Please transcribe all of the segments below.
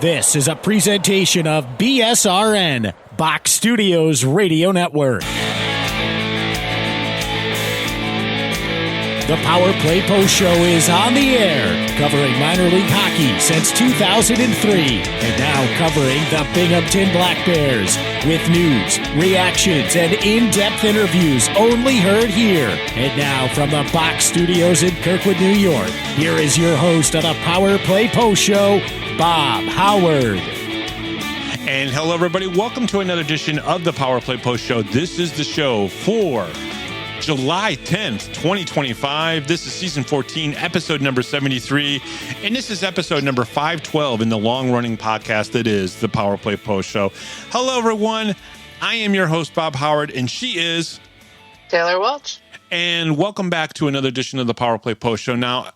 This is a presentation of BSRN, Box Studios Radio Network. The Power Play Post Show is on the air, covering minor league hockey since 2003, and now covering the Binghamton Black Bears with news, reactions, and in-depth interviews only heard here. And now from the Box Studios in Kirkwood, New York, here is your host of the Power Play Post Show, Bob Howard. And hello, everybody. Welcome to another edition of the Power Play Post Show. This is the show for July 10th, 2025. This is season 14, episode number 73. And this is episode number 512 in the long-running podcast that is the Power Play Post Show. Hello, everyone. I am your host, Bob Howard, and she is Taylor Welch. And welcome back to another edition of the Power Play Post Show. Now,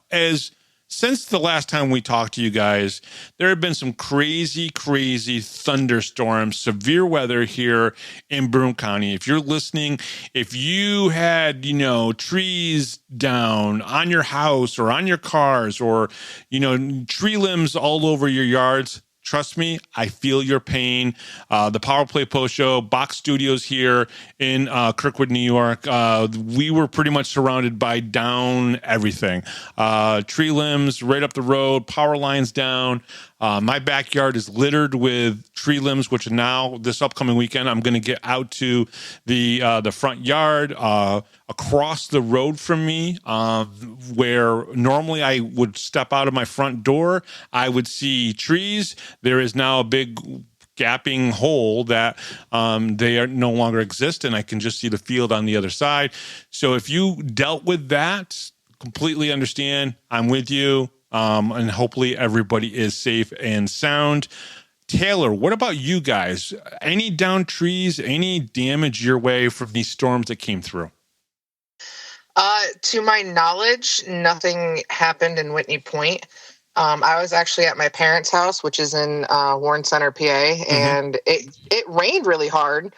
since the last time we talked to you guys, there have been some crazy thunderstorms, severe weather here in Broome County. If you're listening, if you had, trees down on your house or on your cars or, tree limbs all over your yards, trust me, I feel your pain. The Power Play Post Show, Box Studios here in Kirkwood, New York. We were pretty much surrounded by down everything. Tree limbs right up the road, power lines down. My backyard is littered with tree limbs, which now this upcoming weekend, I'm going to get out to the front yard across the road from me, where normally I would step out of my front door. I would see trees. There is now a big gapping hole that they are no longer exist, and I can just see the field on the other side. So if you dealt with that, completely understand. I'm with you. And hopefully everybody is safe and sound. Taylor, what about you guys? Any down trees, any damage your way from these storms that came through? To my knowledge, nothing happened in Whitney Point. I was actually at my parents' house, which is in Warren Center, PA, and it rained really hard.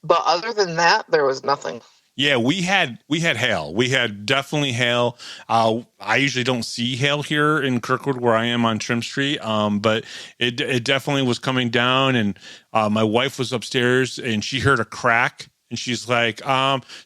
But other than that, there was nothing. Yeah, we had hail. We had definitely hail. I usually don't see hail here in Kirkwood where I am on Trim Street, but it definitely was coming down. And my wife was upstairs and she heard a crack. And she's like,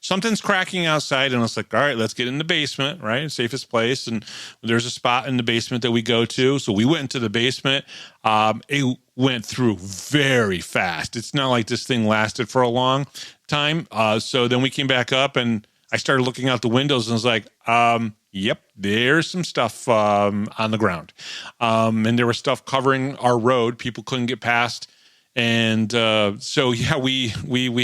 something's cracking outside. And I was like, all right, let's get in the basement, right? Safest place. And there's a spot in the basement that we go to. So we went into the basement. It went through very fast. It's not like this thing lasted for a long time. So then we came back up and I started looking out the windows and was like, yep, there's some stuff on the ground. And there was stuff covering our road. People couldn't get past. And so yeah, we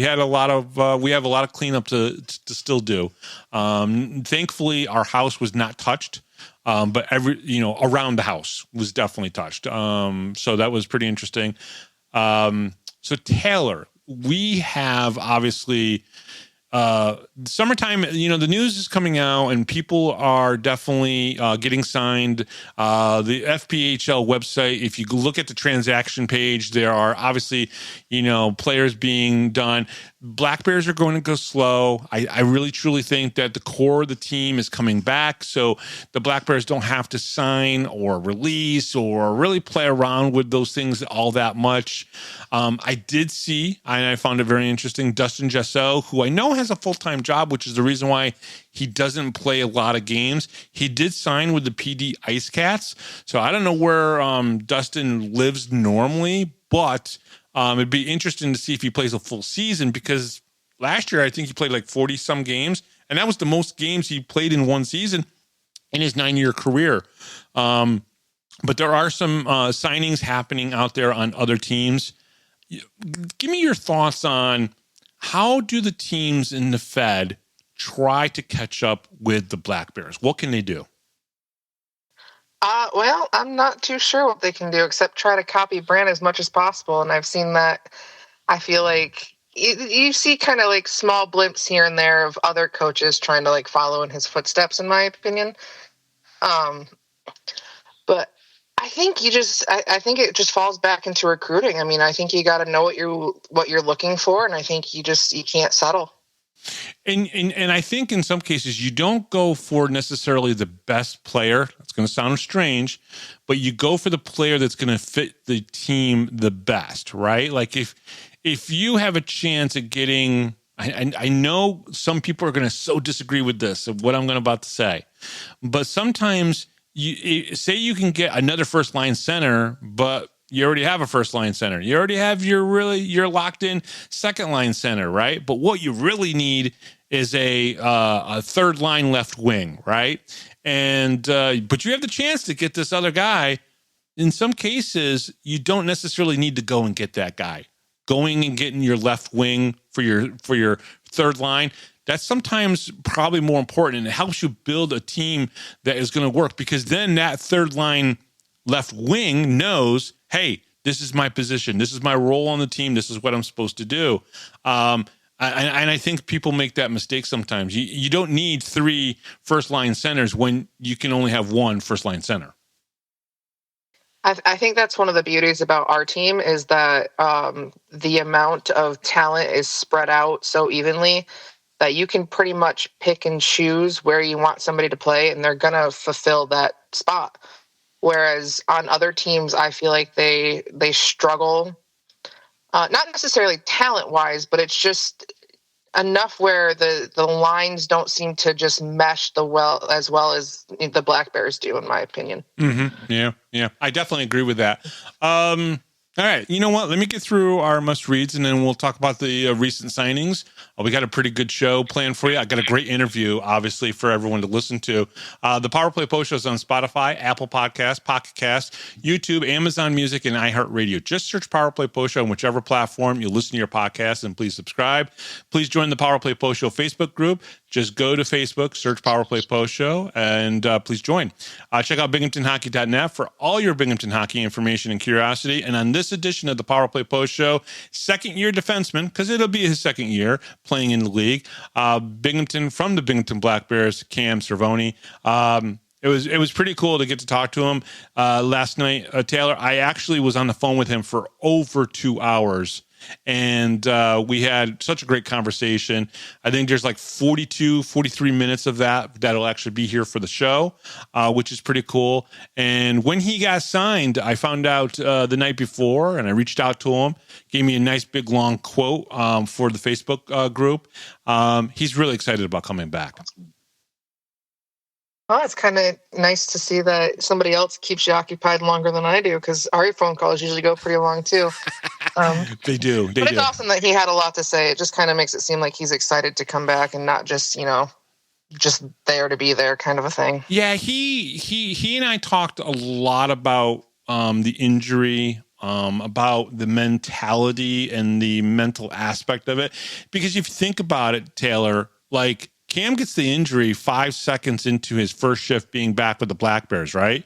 had a lot of we have a lot of cleanup to still do. Thankfully, our house was not touched, but around the house was definitely touched. So that was pretty interesting. So Taylor, we have obviously summertime, the news is coming out and people are definitely getting signed. The FPHL website, if you look at the transaction page, there are obviously, players being done. Black Bears are going to go slow. I really truly think that the core of the team is coming back. So the Black Bears don't have to sign or release or really play around with those things all that much. I did see, and I found it very interesting, Dustin Jesso, who I know has a full-time job, which is the reason why he doesn't play a lot of games. He did sign with the PD Ice Cats. So I don't know where Dustin lives normally, but it'd be interesting to see if he plays a full season, because last year I think he played like 40-some games, and that was the most games he played in one season in his 9-year career. But there are some signings happening out there on other teams. Give me your thoughts on how do the teams in the Fed try to catch up with the Black Bears? What can they do? Well, I'm not too sure what they can do except try to copy Brand as much as possible. And I've seen that. I feel like you see kind of like small blimps here and there of other coaches trying to like follow in his footsteps, in my opinion. But I think I think it just falls back into recruiting. I mean, I think you got to know what you're looking for, and I think you can't settle. And I think in some cases you don't go for necessarily the best player. That's going to sound strange, but you go for the player that's going to fit the team the best, right? Like if you have a chance at getting, I know some people are going to so disagree with this, of what I'm about to say, but sometimes you say you can get another first line center, but you already have a first line center. You already have your locked in second line center, right? But what you really need is a third line left wing, right? And but you have the chance to get this other guy. In some cases, you don't necessarily need to go and get that guy. Going and getting your left wing for your third line, that's sometimes probably more important, and it helps you build a team that is going to work, because then that third line left wing knows, hey, this is my position. This is my role on the team. This is what I'm supposed to do. And I think people make that mistake sometimes. You don't need 3 first-line centers when you can only have 1 first-line center. I think that's one of the beauties about our team, is that the amount of talent is spread out so evenly that you can pretty much pick and choose where you want somebody to play, and they're going to fulfill that spot. Whereas on other teams, I feel like they struggle, not necessarily talent-wise, but it's just enough where the lines don't seem to just mesh as well as the Black Bears do, in my opinion. Mm-hmm. Yeah. I definitely agree with that. All right. You know what? Let me get through our must-reads, and then we'll talk about the recent signings. We got a pretty good show planned for you. I got a great interview, obviously, for everyone to listen to. The Power Play Post Show is on Spotify, Apple Podcasts, Pocket Cast, YouTube, Amazon Music, and iHeartRadio. Just search Power Play Post Show on whichever platform you listen to your podcast, and please subscribe. Please join the Power Play Post Show Facebook group. Just go to Facebook, search Power Play Post Show, and please join. Check out BinghamtonHockey.net for all your Binghamton hockey information and curiosity. And on this edition of the Power Play Post Show, second-year defenseman, because it'll be his second year playing in the league, Binghamton, from the Binghamton Black Bears, Cam Cervone. It was pretty cool to get to talk to him last night, Taylor. I actually was on the phone with him for over 2 hours. And we had such a great conversation. I think there's like 43 minutes of that'll actually be here for the show, which is pretty cool. And when he got signed, I found out the night before, and I reached out to him, gave me a nice big long quote for the Facebook group. He's really excited about coming back. Well, it's kind of nice to see that somebody else keeps you occupied longer than I do, because our phone calls usually go pretty long too. They do. But it's awesome that he had a lot to say. It just kind of makes it seem like he's excited to come back and not just, just there to be there kind of a thing. Yeah, he and I talked a lot about the injury, about the mentality and the mental aspect of it. Because if you think about it, Taylor, like, Cam gets the injury 5 seconds into his first shift being back with the Black Bears, right?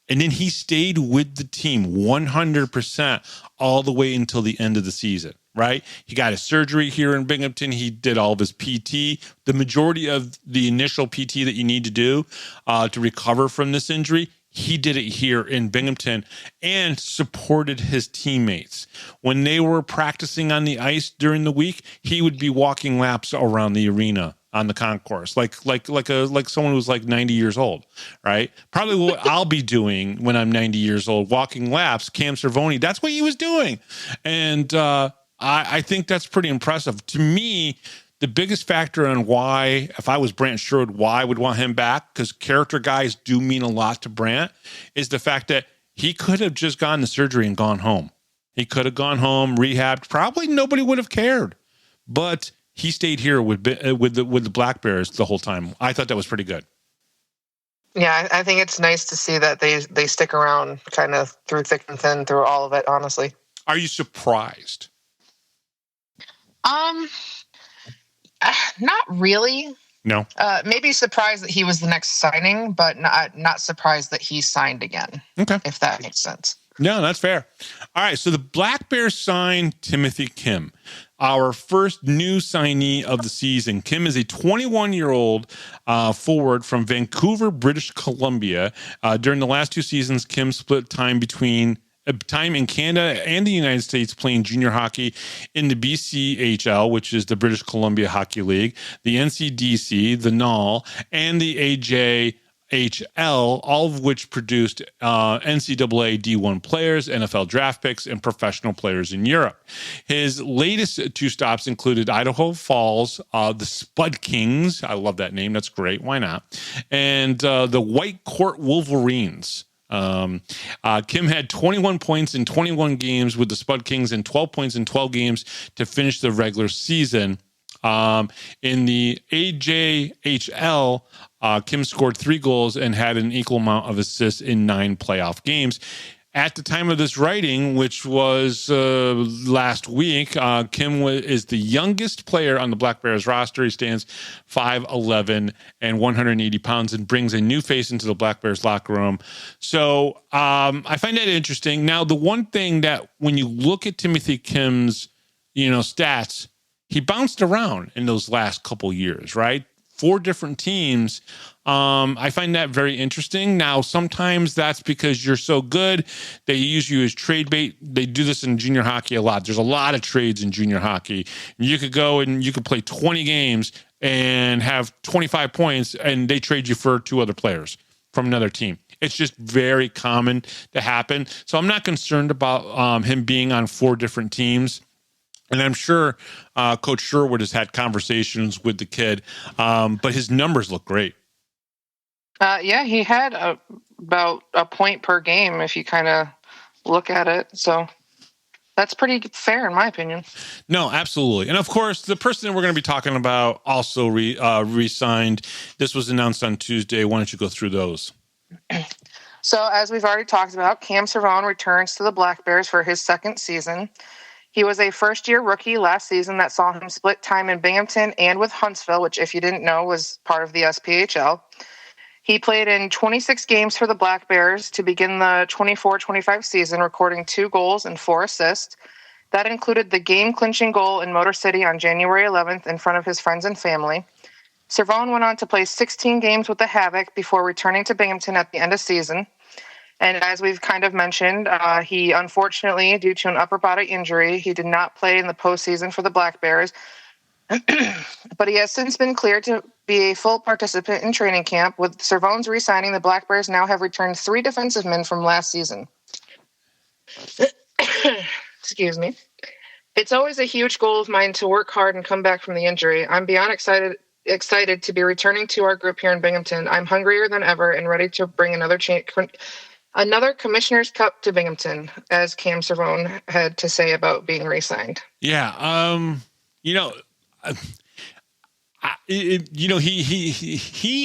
And then he stayed with the team 100% all the way until the end of the season, right? He got his surgery here in Binghamton. He did all of his PT. The majority of the initial PT that you need to do to recover from this injury, he did it here in Binghamton and supported his teammates. When they were practicing on the ice during the week, he would be walking laps around the arena on the concourse, like someone who's like 90 years old, right? Probably what I'll be doing when I'm 90 years old, walking laps. Cam Cervone, that's what he was doing. And I think that's pretty impressive. To me, the biggest factor on why, if I was Brant Sherwood, why I would want him back, because character guys do mean a lot to Brant, is the fact that he could have just gone to surgery and gone home. He could have gone home, rehabbed. Probably nobody would have cared. But he stayed here with the Black Bears the whole time. I thought that was pretty good. Yeah, I think it's nice to see that they stick around kind of through thick and thin, through all of it, honestly. Are you surprised? Not really. No. Maybe surprised that he was the next signing, but not surprised that he signed again. Okay. If that makes sense. No, that's fair. All right, so the Black Bears signed Timothy Kim, our first new signee of the season. Kim is a 21-year-old forward from Vancouver, British Columbia. During the last 2 seasons, Kim split time between time in Canada and the United States playing junior hockey in the BCHL, which is the British Columbia Hockey League, the NCDC, the NAL, and the AJHL, all of which produced NCAA D1 players, NFL draft picks, and professional players in Europe. His latest 2 stops included Idaho Falls, the Spud Kings. I love that name. That's great. Why not? And the White Court Wolverines. Kim had 21 points in 21 games with the Spud Kings and 12 points in 12 games to finish the regular season. In the AJHL, Kim scored 3 goals and had an equal amount of assists in 9 playoff games. At the time of this writing, which was last week, Kim is the youngest player on the Black Bears roster. He stands 5'11" and 180 pounds and brings a new face into the Black Bears locker room. So I find that interesting. Now, the one thing that when you look at Timothy Kim's, stats, he bounced around in those last couple years, right? 4 different teams. I find that very interesting. Now, sometimes that's because you're so good. They use you as trade bait. They do this in junior hockey a lot. There's a lot of trades in junior hockey. You could go and you could play 20 games and have 25 points, and they trade you for 2 other players from another team. It's just very common to happen. So I'm not concerned about him being on 4 different teams. And I'm sure Coach Sherwood has had conversations with the kid, but his numbers look great. Yeah, he had about a point per game if you kind of look at it. So that's pretty fair in my opinion. No, absolutely. And of course, the person that we're going to be talking about also re-signed. This was announced on Tuesday. Why don't you go through those? So as we've already talked about, Cam Cervone returns to the Black Bears for his 2nd season. He was a first-year rookie last season that saw him split time in Binghamton and with Huntsville, which, if you didn't know, was part of the SPHL. He played in 26 games for the Black Bears to begin the 24-25 season, recording 2 goals and 4 assists. That included the game-clinching goal in Motor City on January 11th in front of his friends and family. Cervone went on to play 16 games with the Havoc before returning to Binghamton at the end of season. And as we've kind of mentioned, he unfortunately, due to an upper body injury, he did not play in the postseason for the Black Bears. But he has since been cleared to be a full participant in training camp. With Cervone's re-signing, the Black Bears now have returned 3 defensive men from last season. Excuse me. It's always a huge goal of mine to work hard and come back from the injury. I'm beyond excited to be returning to our group here in Binghamton. I'm hungrier than ever and ready to bring another Commissioner's Cup to Binghamton, as Cam Cervone had to say about being re-signed. Yeah, he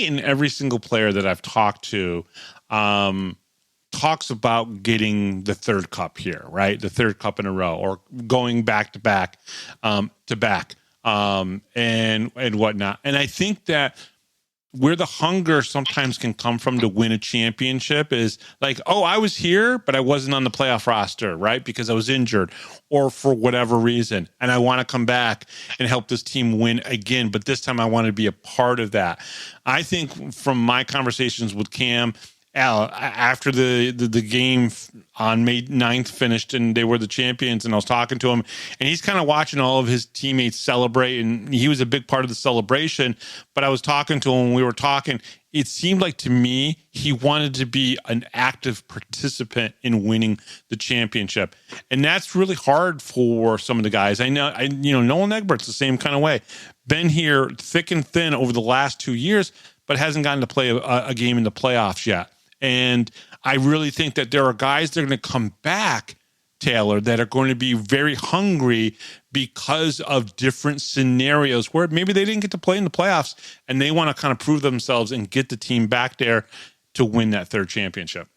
and every single player that I've talked to talks about getting the 3rd cup here, right? The 3rd cup in a row, or going back to back, and whatnot. And I think that where the hunger sometimes can come from to win a championship is like, oh, I was here, but I wasn't on the playoff roster, right? Because I was injured or for whatever reason. And I want to come back and help this team win again. But this time I want to be a part of that. I think from my conversations with Cam, after the game on May 9th finished and they were the champions, and I was talking to him, and he's kind of watching all of his teammates celebrate, and he was a big part of the celebration. But I was talking to him, we were talking, it seemed like to me he wanted to be an active participant in winning the championship. And that's really hard for some of the guys. I know, Nolan Egbert's the same kind of way. Been here thick and thin over the last 2 years, but hasn't gotten to play a game in the playoffs yet. And I really think that there are guys that are going to come back, Taylor, that are going to be very hungry because of different scenarios where maybe they didn't get to play in the playoffs and they want to kind of prove themselves and get the team back there to win that 3rd championship.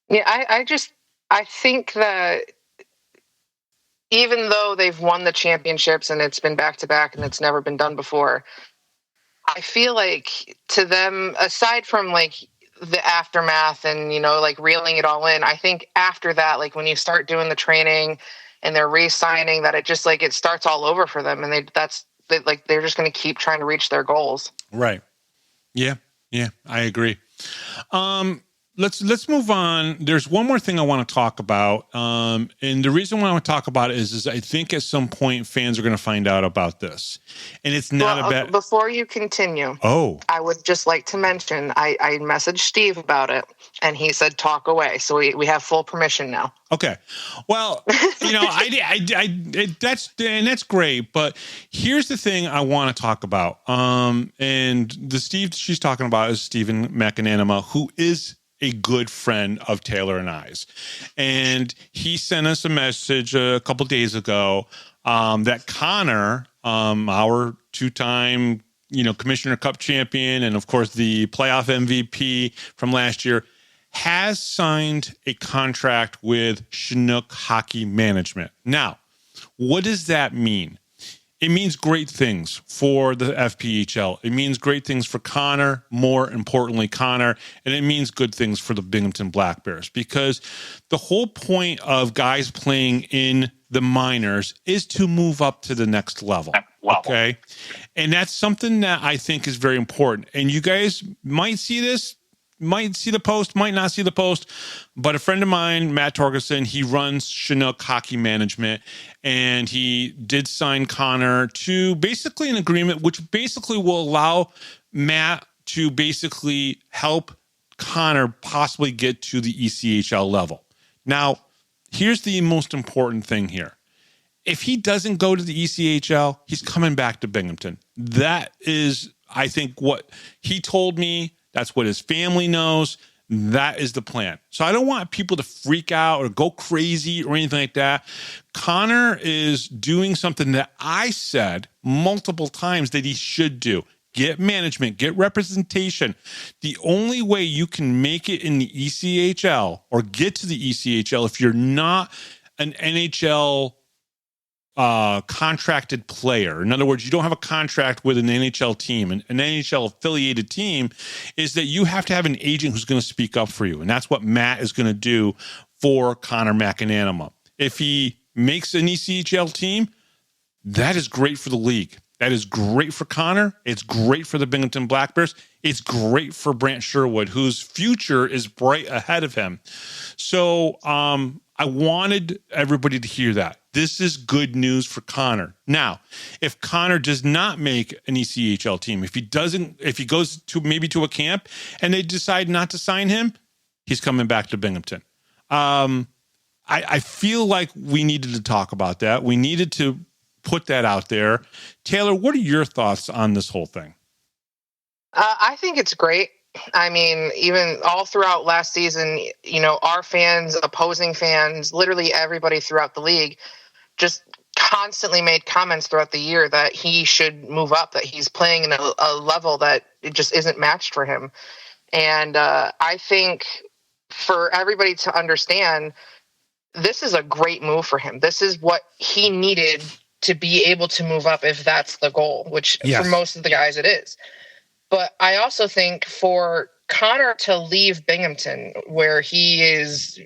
Yeah, I think that even though they've won the championships and it's been back-to-back and it's never been done before, I feel like to them, aside from like the aftermath and, reeling it all in, I think after that, like when you start doing the training and they're re-signing, that it just like it starts all over for them, and they're just going to keep trying to reach their goals. Right. Yeah, I agree. let's move on. There's one more thing I want to talk about, and the reason why I want to talk about it is I think at some point fans are going to find out about this, and it's not a bad. Before you continue, I would just like to mention I messaged Steve about it, and he said talk away, so we have full permission now. Okay, well, that's great, but here's the thing I want to talk about, and the Steve she's talking about is Stephen McAnanama, who is a good friend of Taylor and I's. And he sent us a message a couple days ago that Connor, our two-time, Commissioner Cup champion, and of course the playoff MVP from last year, has signed a contract with Chinook Hockey Management. Now, what does that mean? It means great things for the FPHL. It means great things for Connor, more importantly, Connor, and it means good things for the Binghamton Black Bears, because the whole point of guys playing in the minors is to move up to the next level. Okay. And that's something that I think is very important. And you guys might see this, might see the post, might not see the post, but a friend of mine, Matt Torgerson, he runs Chinook Hockey Management, and he did sign Connor to basically an agreement which basically will allow Matt to basically help Connor possibly get to the ECHL level. Now, here's the most important thing here. If he doesn't go to the ECHL, he's coming back to Binghamton. That is, I think, what he told me. That's what his family knows. That is the plan. So I don't want people to freak out or go crazy or anything like that. Connor is doing something that I said multiple times that he should do. Get management, get representation. The only way you can make it in the ECHL or get to the ECHL if you're not an NHL contracted player. In other words, you don't have a contract with an NHL team, an NHL affiliated team, is that you have to have an agent who's going to speak up for you. And that's what Matt is going to do for Connor McAnanama. If he makes an ECHL team, that is great for the league. That is great for Connor. It's great for the Binghamton Black Bears. It's great for Brant Sherwood, whose future is bright ahead of him. So I wanted everybody to hear that. This is good news for Connor. Now, if Connor does not make an ECHL team, if he goes to maybe to a camp and they decide not to sign him, he's coming back to Binghamton. I feel like we needed to talk about that. We needed to put that out there. Taylor, what are your thoughts on this whole thing? I think it's great. I mean, even all throughout last season, our fans, opposing fans, literally everybody throughout the league just constantly made comments throughout the year that he should move up, that he's playing in a level that it just isn't matched for him. And I think for everybody to understand, this is a great move for him. This is what he needed to be able to move up if that's the goal, which for most of the guys it is. But I also think for Connor to leave Binghamton, where he is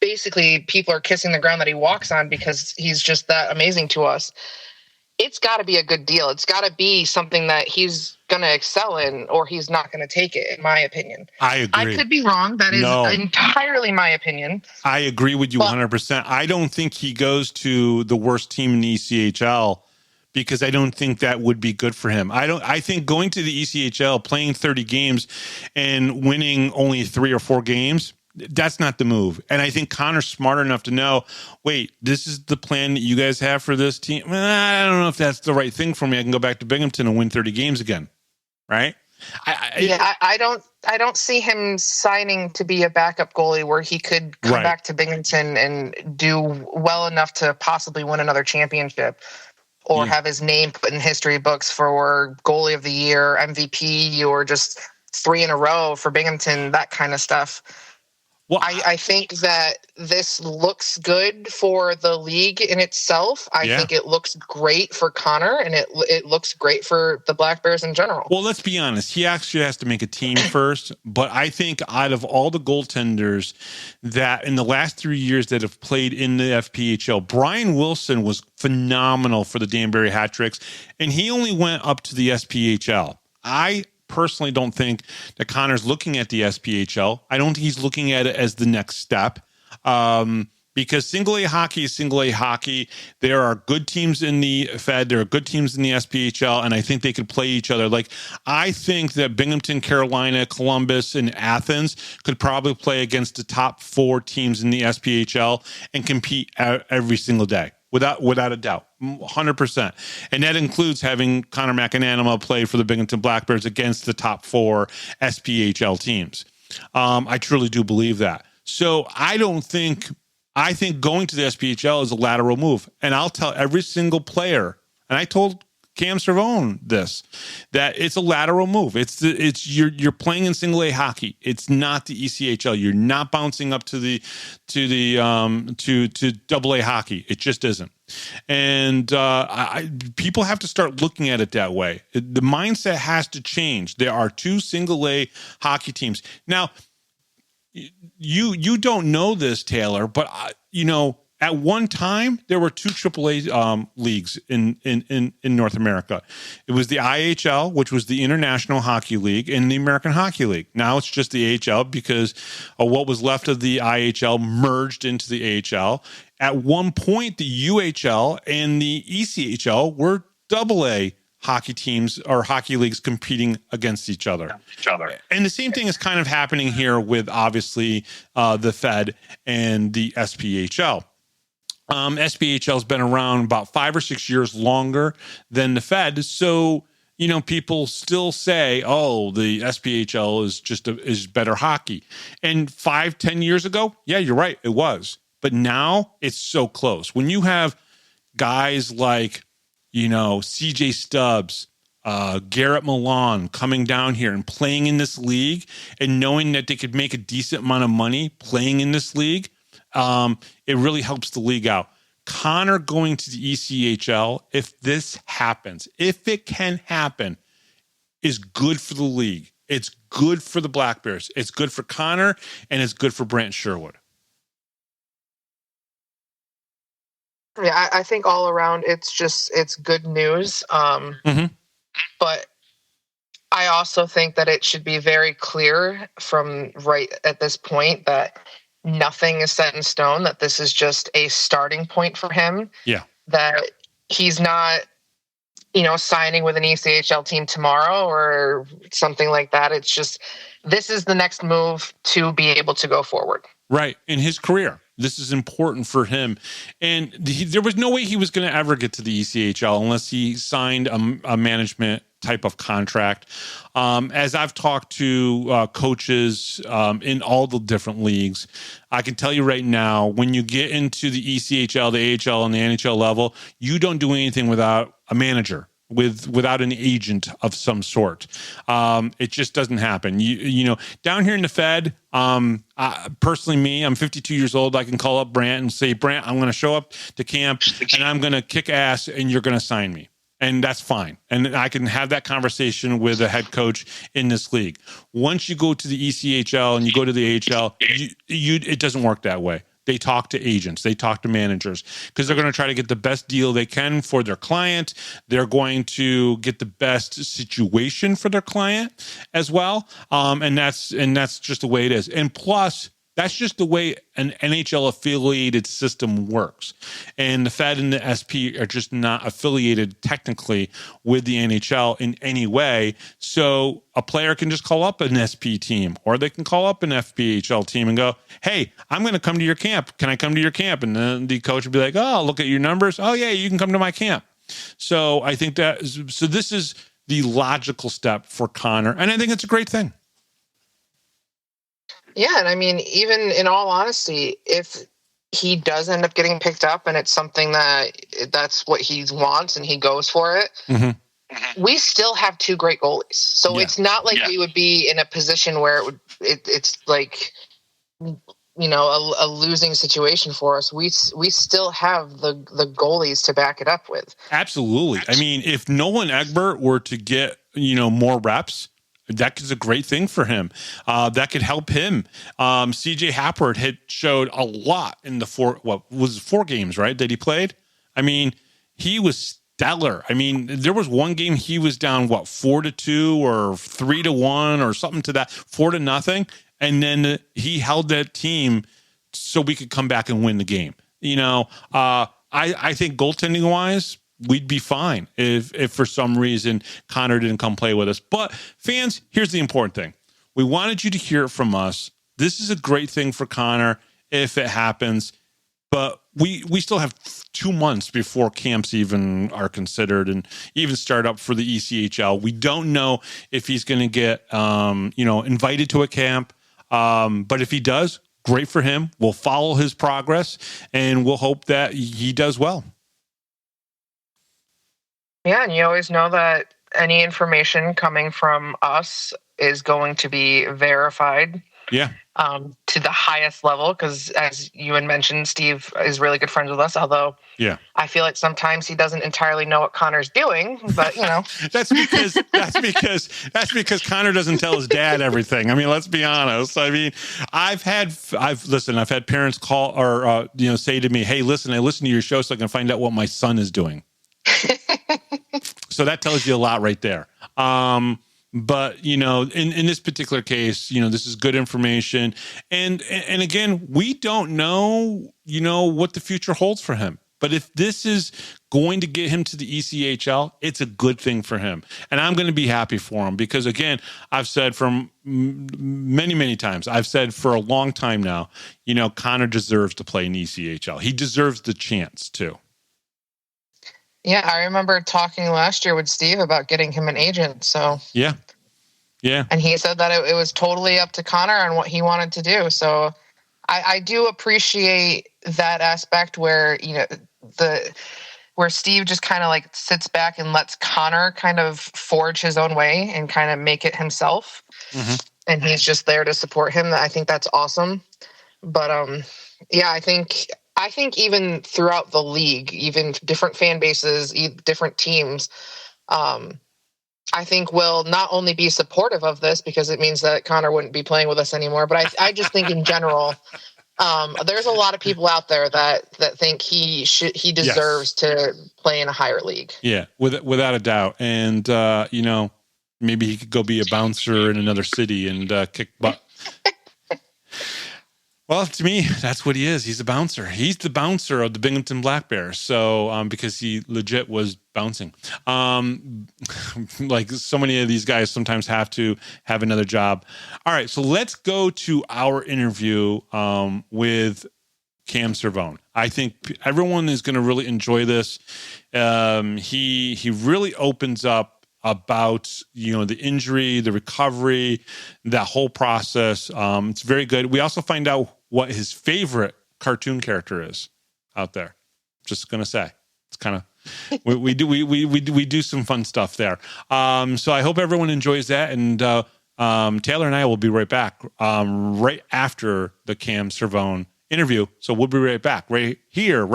basically people are kissing the ground that he walks on because he's just that amazing to us, it's got to be a good deal. It's got to be something that he's going to excel in, or he's not going to take it, in my opinion. I agree. I could be wrong. That is entirely my opinion. I agree with you 100%. I don't think he goes to the worst team in the ECHL, because I don't think that would be good for him. I think going to the ECHL, playing 30 games and winning only 3 or 4 games, that's not the move. And I think Connor's smart enough to know, wait, this is the plan that you guys have for this team. I don't know if that's the right thing for me. I can go back to Binghamton and win 30 games again. Right? I don't see him signing to be a backup goalie where he could come back to Binghamton and do well enough to possibly win another championship, or have his name put in history books for goalie of the year, MVP, or just 3 in a row for Binghamton, that kind of stuff. Well, I think that this looks good for the league in itself. I think it looks great for Connor, and it looks great for the Black Bears in general. Well, let's be honest. He actually has to make a team first. But I think out of all the goaltenders that in the last 3 years that have played in the FPHL, Brian Wilson was phenomenal for the Danbury Hat Tricks, and he only went up to the SPHL. I personally don't think that Connor's looking at the SPHL. I don't think he's looking at it as the next step. Because single-A hockey is single-A hockey. There are good teams in the Fed. There are good teams in the SPHL, and I think they could play each other. Like, I think that Binghamton, Carolina, Columbus, and Athens could probably play against the top 4 teams in the SPHL and compete every single day, without a doubt, 100%. And that includes having Connor McAnanima play for the Binghamton Black Bears against the top 4 SPHL teams. I truly do believe that. So I think going to the SPHL is a lateral move. And I'll tell every single player, and I told Cam Cervone this, that it's a lateral move. You're playing in single A hockey. It's not the ECHL. You're not bouncing up to double A hockey. It just isn't. And people have to start looking at it that way. The mindset has to change. There are 2 single A hockey teams. Now, you don't know this, Taylor, but at one time there were 2 AAA leagues in North America. It was the IHL, which was the International Hockey League, and the American Hockey League. Now it's just the AHL because what was left of the IHL merged into the AHL. At one point, the UHL and the ECHL were AA hockey teams or hockey leagues competing against each other. And the same thing is kind of happening here with obviously the Fed and the SPHL. SPHL has been around about 5 or 6 years longer than the Fed. So, people still say, oh, the SPHL is better hockey. And 5-10 years ago, yeah, you're right. It was. But now it's so close. When you have guys like, CJ Stubbs, Garrett Milan coming down here and playing in this league and knowing that they could make a decent amount of money playing in this league, it really helps the league out. Connor going to the ECHL, if this happens, if it can happen, is good for the league. It's good for the Black Bears. It's good for Connor, and it's good for Brant Sherwood. Yeah, I think all around it's good news. But I also think that it should be very clear from right at this point that nothing is set in stone, that this is just a starting point for him. Yeah. That he's not, signing with an ECHL team tomorrow or something like that. It's just, this is the next move to be able to go forward. Right. In his career. This is important for him. And there was no way he was going to ever get to the ECHL unless he signed a management type of contract. As I've talked to coaches in all the different leagues, I can tell you right now, when you get into the ECHL, the AHL, and the NHL level, you don't do anything without a manager. Without an agent of some sort. It just doesn't happen. Down here in the Fed, personally, I'm 52 years old. I can call up Brant and say, Brant, I'm going to show up to camp and I'm going to kick ass and you're going to sign me. And that's fine. And I can have that conversation with a head coach in this league. Once you go to the ECHL and you go to the AHL, it doesn't work that way. They talk to agents. They talk to managers because they're going to try to get the best deal they can for their client. They're going to get the best situation for their client as well. And that's just the way it is. And plus, that's just the way an NHL affiliated system works. And the Fed and the SP are just not affiliated technically with the NHL in any way. So a player can just call up an SP team or they can call up an FPHL team and go, hey, I'm going to come to your camp. Can I come to your camp? And then the coach would be like, oh, look at your numbers. Oh, yeah, you can come to my camp. So I think this is the logical step for Connor. And I think it's a great thing. Yeah, and I mean, even in all honesty, if he does end up getting picked up and it's something that's what he wants and he goes for it, we still have 2 great goalies. So it's not like we would be in a position where it's like, a losing situation for us. We still have the goalies to back it up with. Absolutely. I mean, if Nolan Egbert were to get, more reps, that is a great thing for him. That could help him. CJ Happert had showed a lot in the 4 games, right, that he played. I mean, he was stellar. I mean, there was one game he was down, 4-2 or 3-1 or something to that, 4-0. And then he held that team so we could come back and win the game. I think goaltending wise, we'd be fine if for some reason Connor didn't come play with us. But fans, here's the important thing. We wanted you to hear it from us. This is a great thing for Connor if it happens. But we still have 2 months before camps even are considered and even start up for the ECHL. We don't know if he's going to get, invited to a camp. But if he does, great for him. We'll follow his progress and we'll hope that he does well. Yeah, and you always know that any information coming from us is going to be verified. Yeah. To the highest level, because as you had mentioned, Steve is really good friends with us, although I feel like sometimes he doesn't entirely know what Connor's doing, but that's because Connor doesn't tell his dad everything. I mean, let's be honest. I mean, I've had parents call or say to me, "Hey, listen, I listen to your show so I can find out what my son is doing." So that tells you a lot right there. But, in this particular case, this is good information. And again, we don't know, what the future holds for him. But if this is going to get him to the ECHL, it's a good thing for him. And I'm going to be happy for him because, again, I've said from many, many times, I've said for a long time now, Connor deserves to play in ECHL. He deserves the chance too. Yeah, I remember talking last year with Steve about getting him an agent. So yeah, and he said that it was totally up to Connor on what he wanted to do. So I do appreciate that aspect where where Steve just kind of like sits back and lets Connor kind of forge his own way and kind of make it himself, and he's just there to support him. I think that's awesome. But I think even throughout the league, even different fan bases, different teams, I think will not only be supportive of this because it means that Connor wouldn't be playing with us anymore, but I just think in general, there's a lot of people out there that think he deserves to play in a higher league. Yeah, without a doubt. And, maybe he could go be a bouncer in another city and kick butt. Well, to me, that's what he is. He's a bouncer. He's the bouncer of the Binghamton Black Bears. So, because he legit was bouncing. Like so many of these guys sometimes have to have another job. All right, so let's go to our interview with Cam Cervone. I think everyone is going to really enjoy this. He really opens up about the injury, the recovery, that whole process. It's very good. We also find out what his favorite cartoon character is out there. Just gonna say, it's kind of we do some fun stuff there. So I hope everyone enjoys that. And Taylor and I will be right back right after the Cam Cervone interview. So we'll be right back right here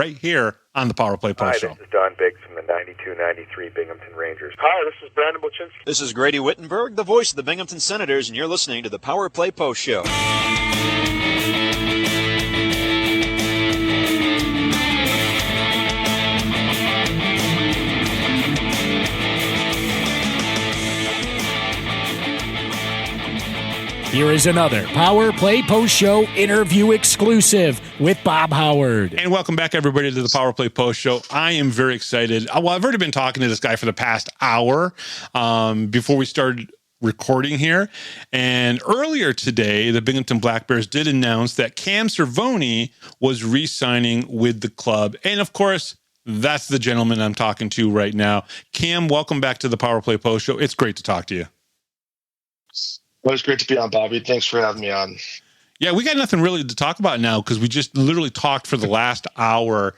on the Power Play Post Show. Hi, this is Don Biggs from the 92-93 Binghamton Rangers. Hi, this is Brandon Buczynski. This is Grady Wittenberg, the voice of the Binghamton Senators, and you're listening to the Power Play Post Show. Here is another Power Play Post Show interview exclusive with Bob Howard. And welcome back, everybody, to the Power Play Post Show. I am very excited. Well, I've already been talking to this guy for the past hour before we started recording here. And earlier today, the Binghamton Black Bears did announce that Cam Cervone was re-signing with the club. And of course, that's the gentleman I'm talking to right now. Cam, welcome back to the Power Play Post Show. It's great to talk to you. Well, it's great to be on, Bobby. Thanks for having me on. Yeah, we got nothing really to talk about now because we just literally talked for the last hour.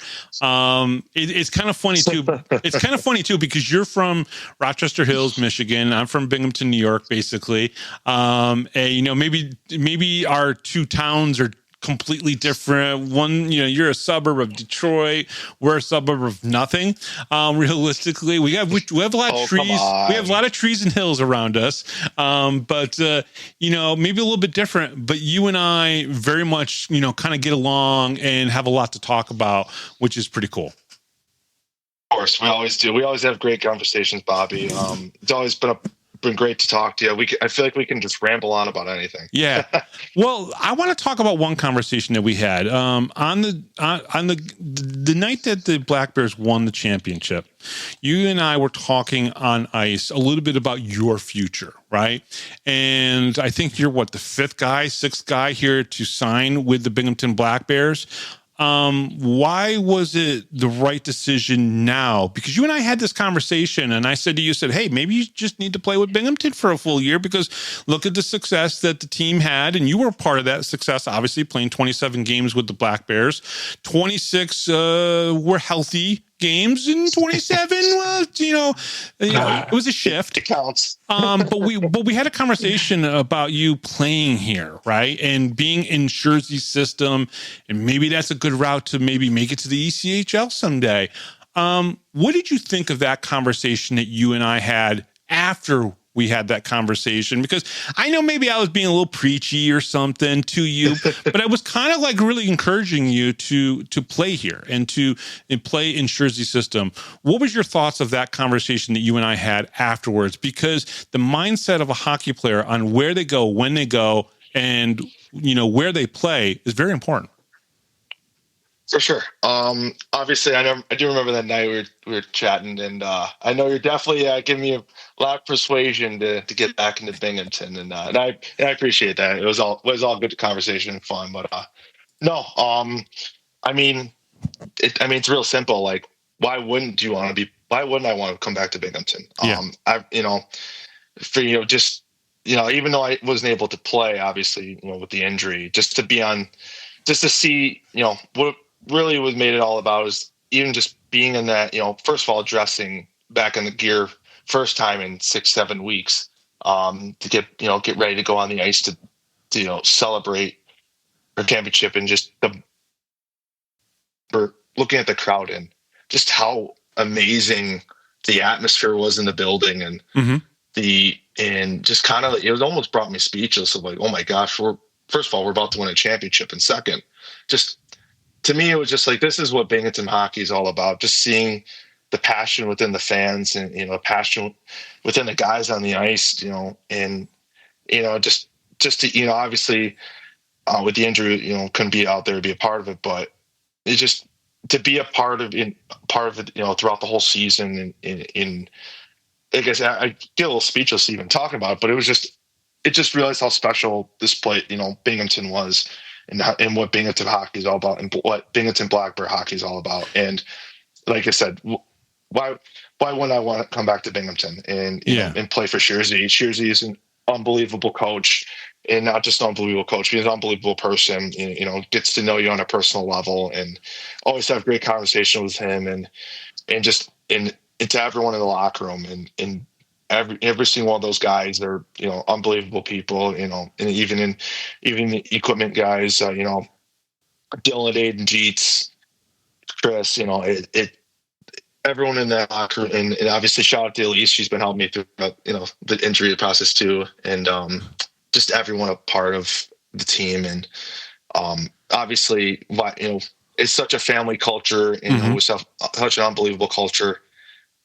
It's kind of funny too. It's kind of funny too because you're from Rochester Hills, Michigan. I'm from Binghamton, New York, basically. And, maybe our two towns are completely different. One, you're a suburb of Detroit. We're a suburb of nothing. Realistically, we have a lot of trees. We have a lot of trees and hills around us. But maybe a little bit different. But you and I very much, kind of get along and have a lot to talk about, which is pretty cool. Of course, we always do. We always have great conversations, Bobby. It's always been great to talk to you. I feel like we can just ramble on about anything. Yeah. Well, I want to talk about one conversation that we had on the night that the Black Bears won the championship. You and I were talking on ice a little bit about your future, right? And I think you're the sixth guy here to sign with the Binghamton Black Bears. Why was it the right decision now? Because you and I had this conversation and I said to you, hey, maybe you just need to play with Binghamton for a full year because look at the success that the team had. And you were part of that success, obviously playing 27 games with the Black Bears. 26 were healthy games, and 27 was, it was a shift. It counts. But we had a conversation about you playing here, right? And being in Jersey's system, and maybe that's a good route to maybe make it to the ECHL someday. What did you think of that conversation that you and I had after we had that conversation? Because I know maybe I was being a little preachy or something to you, but I was kind of really encouraging you to play here and play in Jersey system. What was your thoughts of that conversation that you and I had afterwards? Because the mindset of a hockey player on where they go, when they go, and where they play is very important. For sure. Obviously, I do remember that night we were chatting, and I know you're definitely giving me a lot of persuasion to get back into Binghamton, and I appreciate that. It was all good conversation and fun, but no. It's real simple. Why wouldn't I want to come back to Binghamton? Yeah. Even though I wasn't able to play, obviously, with the injury, just to see, what really was made it all about is even just being in that, first of all, dressing back in the gear first time in 6-7 weeks, to get ready to go on the ice to celebrate our championship, and just we're looking at the crowd and just how amazing the atmosphere was in the building, and just kind of, it almost brought me speechless of oh my gosh, first of all, we're about to win a championship, and second, just to me, it was just this is what Binghamton hockey is all about. Just seeing the passion within the fans, and passion within the guys on the ice, and just to, obviously with the injury, couldn't be out there to be a part of it, but it just to be a part of it, throughout the whole season. And I guess I get a little speechless even talking about it, but it just realized how special this play, Binghamton was. And what Binghamton hockey is all about, and what Binghamton Black Bear hockey is all about. And like I said, why wouldn't I want to come back to Binghamton and and play for Jersey? Jersey is an unbelievable coach, and not just an unbelievable coach, he's an unbelievable person. Gets to know you on a personal level, and always have great conversation with him, and to everyone in the locker room, and every single one of those guys are, unbelievable people, and even the equipment guys, Dylan, Aiden, Jeets, Chris, everyone in that locker room, and obviously shout out to Elise. She's been helping me through, the injury process too. And just everyone a part of the team. And obviously, it's such a family culture, and we have such an unbelievable culture.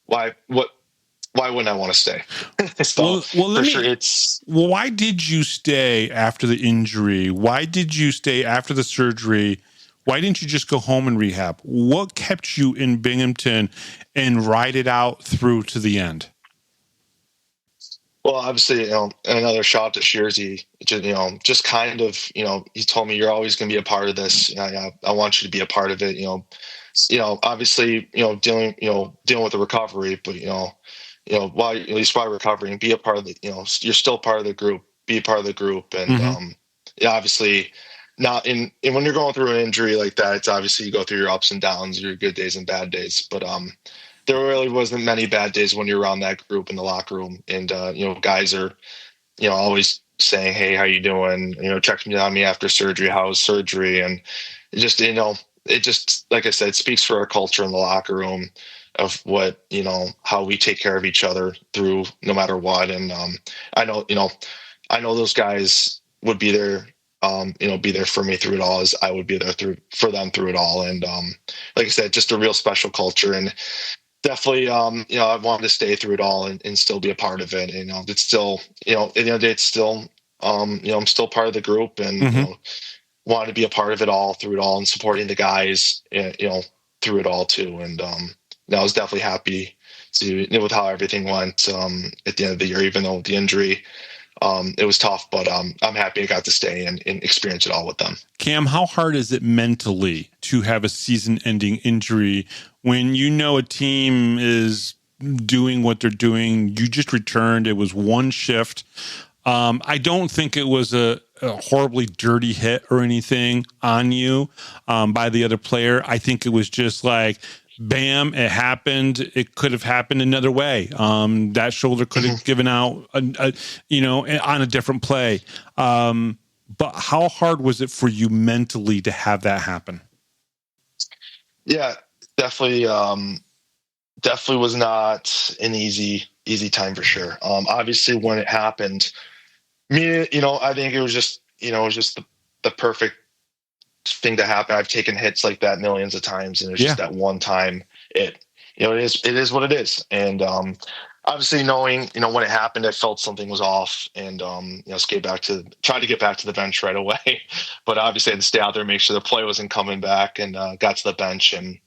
Why wouldn't I want to stay? Why did you stay after the injury? Why did you stay after the surgery? Why didn't you just go home and rehab? What kept you in Binghamton and ride it out through to the end? Well, obviously, another shout out to Jersey, just kind of, he told me, you're always going to be a part of this. I want you to be a part of it. Obviously, dealing with the recovery, but, while recovering, be a part of the, you're still part of the group, be a part of the group. And, obviously not when you're going through an injury like that, it's obviously you go through your ups and downs, your good days and bad days. But, there really wasn't many bad days when you're around that group in the locker room. And, guys are, always saying, hey, how you doing? Checking on me after surgery. How was surgery? And it just, like I said, speaks for our culture in the locker room of what, how we take care of each other through no matter what. And I know those guys would be there, be there for me through it all, as I would be there for them through it all. And like I said, just a real special culture. And definitely, I wanted to stay through it all and still be a part of it. It's still, at the end of the day, it's still, I'm still part of the group, and wanted to be a part of it all through it all, and supporting the guys, through it all too. And I was definitely happy with how everything went at the end of the year, even though the injury, it was tough, but I'm happy I got to stay and experience it all with them. Cam, how hard is it mentally to have a season-ending injury when a team is doing what they're doing? You just returned. It was one shift. I don't think it was a horribly dirty hit or anything on you by the other player. I think it was just like, bam, it happened. It could have happened another way. That shoulder could have given out, on a different play. But how hard was it for you mentally to have that happen? Yeah, definitely. Definitely was not an easy time for sure. Obviously, when it happened, I think it was just, the perfect thing to happen. I've taken hits like that millions of times, and it's just that one time. It is what it is. And obviously, knowing when it happened, I felt something was off, and tried to get back to the bench right away. But obviously, I had to stay out there and make sure the play wasn't coming back, and got to the bench and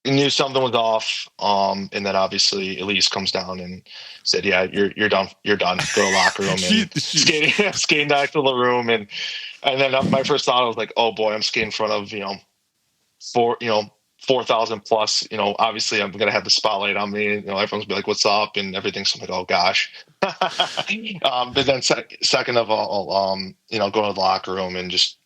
knew something was off. And then obviously Elise comes down and said, "Yeah, you're done. You're done. Go to the locker room." And skating back to the room, and then my first thought was like, "Oh boy, I'm skating in front of 4,000 plus. Obviously I'm gonna have the spotlight on me. Everyone's gonna be like, 'What's up?' and everything." So I'm like, "Oh gosh." But then second of all, go to the locker room, and just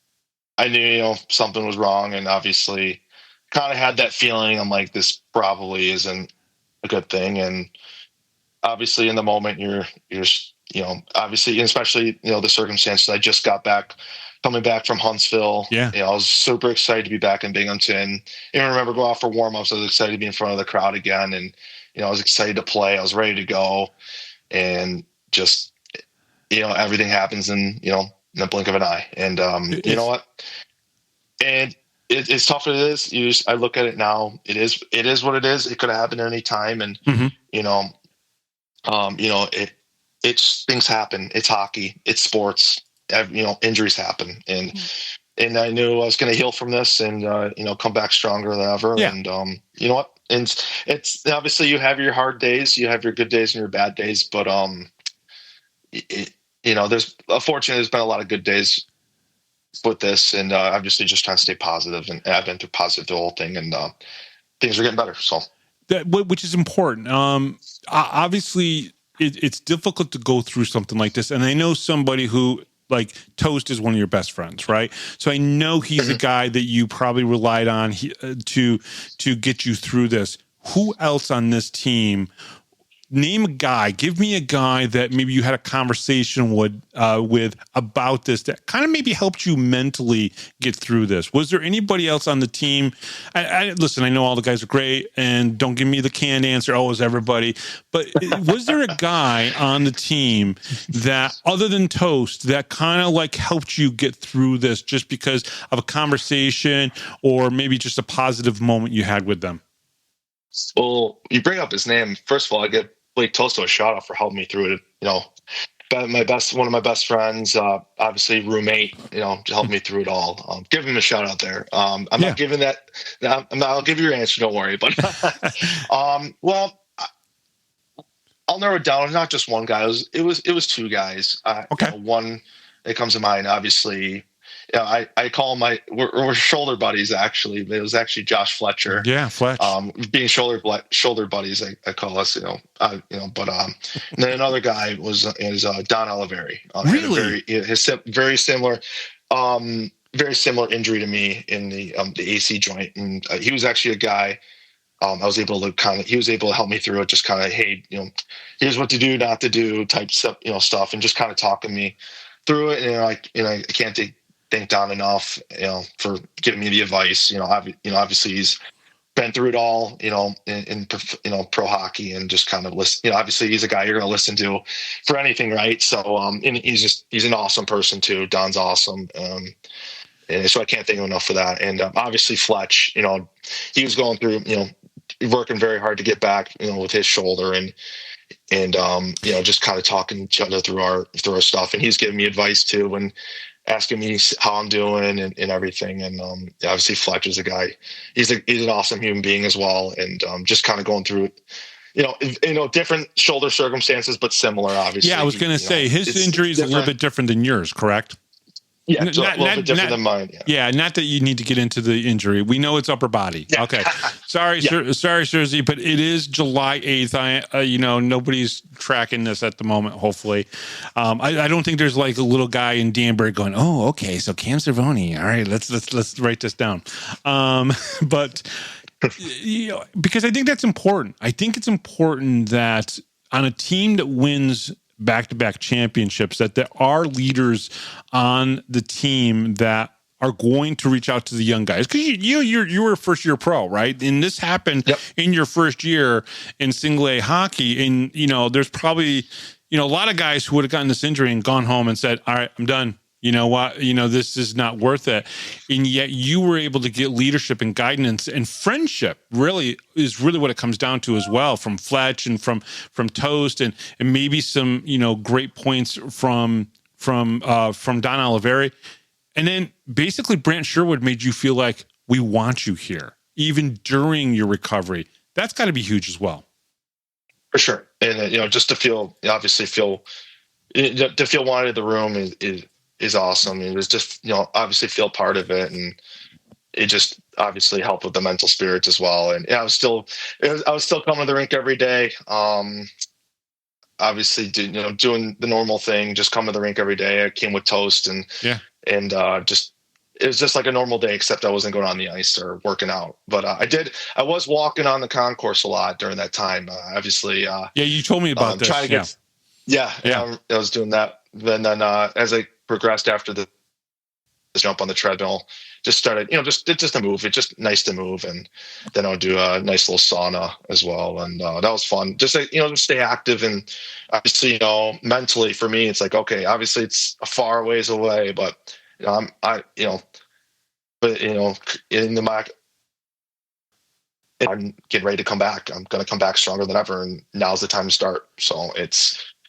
I knew something was wrong, and obviously kind of had that feeling. I'm like, this probably isn't a good thing. And obviously in the moment you're obviously, especially, the circumstances. I just got back, coming back from Huntsville. Yeah. I was super excited to be back in Binghamton. I remember going out for warm-ups. I was excited to be in front of the crowd again. And, I was excited to play. I was ready to go. And just, everything happens in the blink of an eye. And you know what? And it's tough as it is. I look at it now. It is what it is. It could have happened at any time. And, it's things happen. It's hockey. It's sports. Injuries happen. And I knew I was going to heal from this and, come back stronger than ever. Yeah. And, you know what? And it's obviously you have your hard days, you have your good days and your bad days. But, there's been a lot of good days with this, and obviously just trying to stay positive, and I've been through positive the whole thing, and things are getting better. So which is important. Obviously it's difficult to go through something like this. And I know somebody who, like, Toast is one of your best friends, right? So I know he's a guy that you probably relied on to get you through this. Who else on this team? Name a guy. Give me a guy that maybe you had a conversation with about this that kind of maybe helped you mentally get through this. Was there anybody else on the team? Listen, I know all the guys are great, and don't give me the canned answer. Oh, it was everybody. But was there a guy on the team that, other than Toast, that kind of like helped you get through this just because of a conversation or maybe just a positive moment you had with them? Well, you bring up his name. First of all, I get Blake Tosto a shout out for helping me through it. One of my best friends, obviously roommate, to help me through it all. Give him a shout out there. I'm not giving that. I'll give you your answer. Don't worry. But well, I'll narrow it down. It's not just one guy. It was two guys. Okay. One that comes to mind, obviously. Yeah, I call him we're shoulder buddies, actually. It was actually Josh Fletcher. Yeah, Fletch. Being shoulder buddies, I call us, But and then another guy is Don Oliveri. Really? Very similar injury to me in the AC joint, and he was actually a guy. I was able to he was able to help me through it. Just kind of, hey, here's what to do, not to do, type stuff, stuff, and just kind of talking me through it. And I can't thank Don enough, for giving me the advice. Obviously he's been through it all, in pro hockey, and just kind of listen. Obviously he's a guy you're going to listen to for anything, right? So, and he's an awesome person too. Don's awesome. And so I can't thank him enough for that. And obviously Fletch, he was going through, working very hard to get back, with his shoulder and just kind of talking to each other through our stuff. And he's giving me advice too and asking me how I'm doing and everything. And obviously Fletcher's a guy. He's an awesome human being as well. And just kind of going through different shoulder circumstances, but similar, obviously. Yeah, I was going to say his injury is a little bit different than yours, correct? Yeah, a little bit different than mine. Yeah, not that you need to get into the injury. We know it's upper body. Yeah. Okay. Sorry, Jersey, but it is July 8th. Nobody's tracking this at the moment, hopefully. I don't think there's like a little guy in Danbury going, oh, okay, so Cam Cervone. All right, let's write this down. But because I think that's important. I think it's important that on a team that wins back-to-back championships, that there are leaders on the team that are going to reach out to the young guys. Because you were a first-year pro, right? And this happened in your first year in single A hockey. And, there's probably, a lot of guys who would have gotten this injury and gone home and said, all right, I'm done. You know what? This is not worth it. And yet you were able to get leadership and guidance and friendship really is really what it comes down to as well, from Fletch and from Toast and maybe some, great points from Don Oliveri. And then basically Brant Sherwood made you feel like we want you here, even during your recovery. That's got to be huge as well. For sure. And, just to feel wanted in the room is awesome. It was just, obviously feel part of it. And it just obviously helped with the mental spirits as well. And I was still coming to the rink every day. Obviously doing the normal thing, just coming to the rink every day. I came with Toast and it was just like a normal day, except I wasn't going on the ice or working out. But I was walking on the concourse a lot during that time. Obviously. You told me about this. I was doing that. Then as I progressed after the jump on the treadmill, just started, just to move. It's just nice to move. And then I'll do a nice little sauna as well. And that was fun. Just, to stay active. And obviously, mentally for me, it's like, okay, obviously it's a far ways away, but in the back, I'm getting ready to come back. I'm going to come back stronger than ever. And now's the time to start. So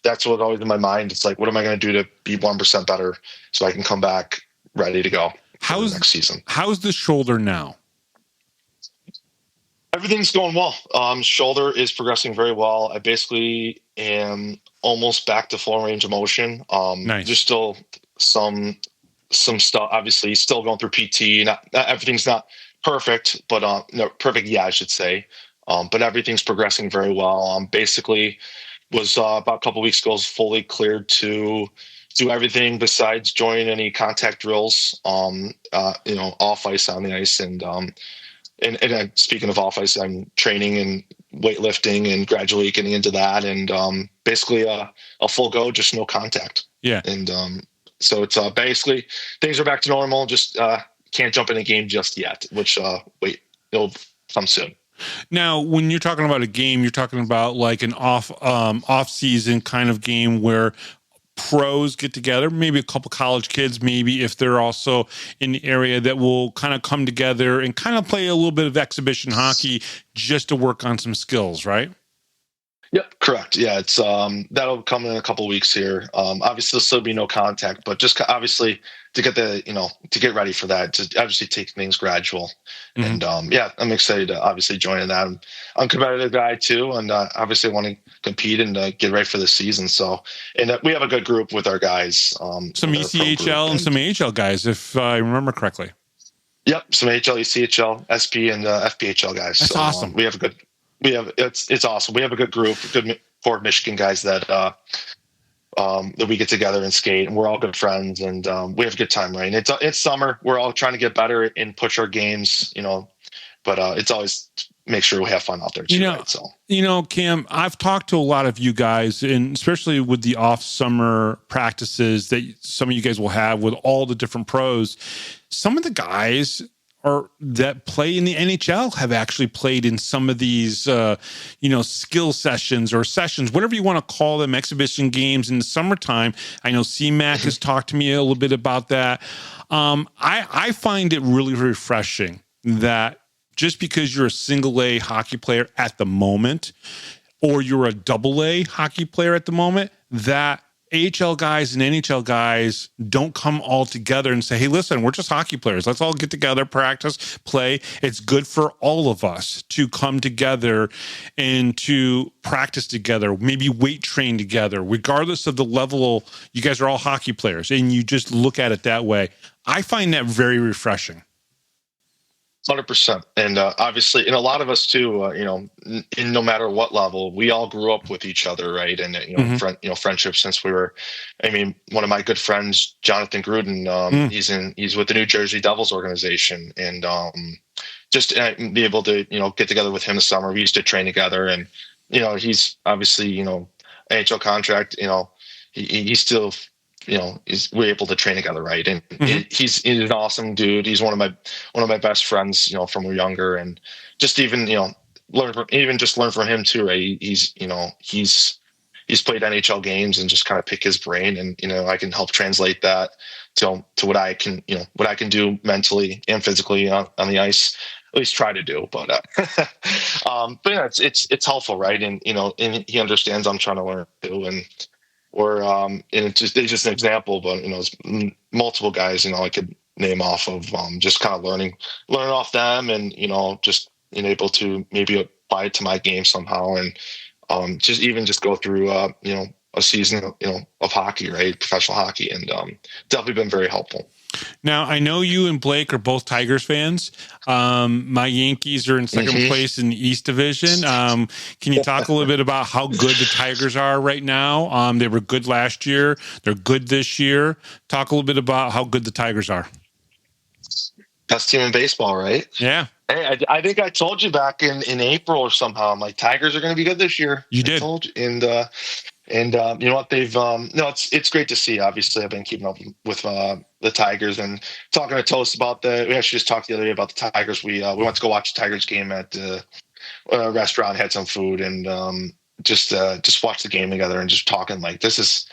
that's what's always in my mind. It's like, what am I going to do to be 1% better so I can come back ready to go for the next season? How's the shoulder now? Everything's going well. Shoulder is progressing very well. I basically am almost back to full range of motion. Nice. There's still some stuff, obviously still going through PT. Not everything's not perfect, but perfect. Yeah, I should say. But everything's progressing very well. Basically was about a couple of weeks ago, was fully cleared to do everything besides join any contact drills, off ice, on the ice. And speaking of off ice, I'm training and weightlifting and gradually getting into that. And basically a full go, just no contact. Yeah. And so it's basically things are back to normal. Just can't jump in a game just yet, which it'll come soon. Now, when you're talking about a game, you're talking about like an off season kind of game where pros get together, maybe a couple college kids, maybe if they're also in the area, that will kind of come together and kind of play a little bit of exhibition hockey just to work on some skills, right? Yep, correct. Yeah, it's that'll come in a couple of weeks here. Obviously, there'll still be no contact, but just obviously to get to get ready for that, to obviously take things gradual. Mm-hmm. And I'm excited to obviously join in that. I'm a competitive guy too, and obviously want to compete and get ready for the season. So, and we have a good group with our guys. Some ECHL and some AHL guys, if I remember correctly. Yep, some AHL, ECHL, SP, and FPHL guys. That's awesome. It's awesome. We have a good group, good Fort Michigan guys that we get together and skate, and we're all good friends, and we have a good time, right? And it's summer. We're all trying to get better and push our games, but it's always make sure we have fun out there too, right? So, Cam, I've talked to a lot of you guys, and especially with the off summer practices that some of you guys will have with all the different pros. Some of the guys that play in the NHL have actually played in some of these, skill sessions or sessions, whatever you want to call them, exhibition games in the summertime. I know CMAC has talked to me a little bit about that. I find it really refreshing that just because you're a single A hockey player at the moment, or you're a double A hockey player at the moment, that AHL guys and NHL guys don't come all together and say, hey, listen, we're just hockey players. Let's all get together, practice, play. It's good for all of us to come together and to practice together, maybe weight train together, regardless of the level. You guys are all hockey players, and you just look at it that way. I find that very refreshing. 100%. And obviously, and a lot of us too, in no matter what level, we all grew up with each other, right? And friendship since we were. I mean, one of my good friends, Jonathan Gruden, he's with the New Jersey Devils organization, and just be able to get together with him this summer. We used to train together, and he's obviously NHL contract. He's still. We're able to train together, right? And he's an awesome dude. He's one of my best friends, from when we were younger, and just even learn from him too, right? He's played NHL games and just kind of pick his brain, and I can help translate that to what I can do mentally and physically on the ice. At least try to do, but yeah, it's helpful, right? And and he understands I'm trying to learn too, and. Or and it's just an example, but it's multiple guys I could name off of just kind of learning off them, and just being able to maybe apply it to my game somehow, and just go through a season of hockey, right, professional hockey, and definitely been very helpful. Now, I know you and Blake are both Tigers fans. My Yankees are in second place in the East Division. Can you talk a little bit about how good the Tigers are right now? They were good last year. They're good this year. Talk a little bit about how good the Tigers are. Best team in baseball, right? Yeah. Hey, I think I told you back in April or somehow, I'm like, Tigers are going to be good this year. You did. Told you. And you know what, they've it's great to see. Obviously, I've been keeping up with the Tigers and talking to Toast about we actually just talked the other day about the Tigers. We went to go watch the Tigers game at the restaurant, had some food, and just watch the game together and just talking like this is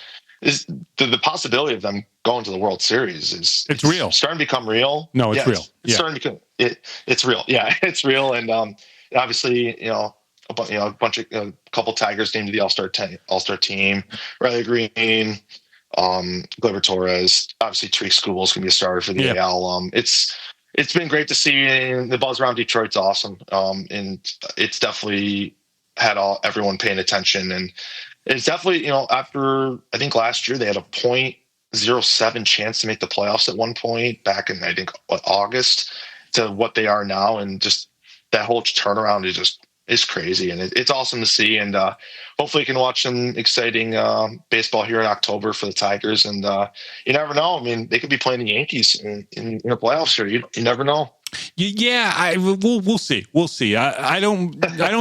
the possibility of them going to the World Series it's real. Starting to become real. No, it's real. It's starting to become it's real. Yeah, it's real. And obviously, a couple Tigers named to the All-Star team. Riley Green, Gleyber Torres, obviously Tariq School's gonna be a starter for the AL. It's been great to see. The buzz around Detroit's awesome, and it's definitely had everyone paying attention. And it's definitely after I think last year they had a .07 chance to make the playoffs at one point back in I think August to what they are now, and just that whole turnaround is it's crazy, and it's awesome to see. And hopefully you can watch some exciting baseball here in October for the Tigers. And you never know. I mean, they could be playing the Yankees in the playoffs here. You never know. Yeah, we'll see. We'll see. I don't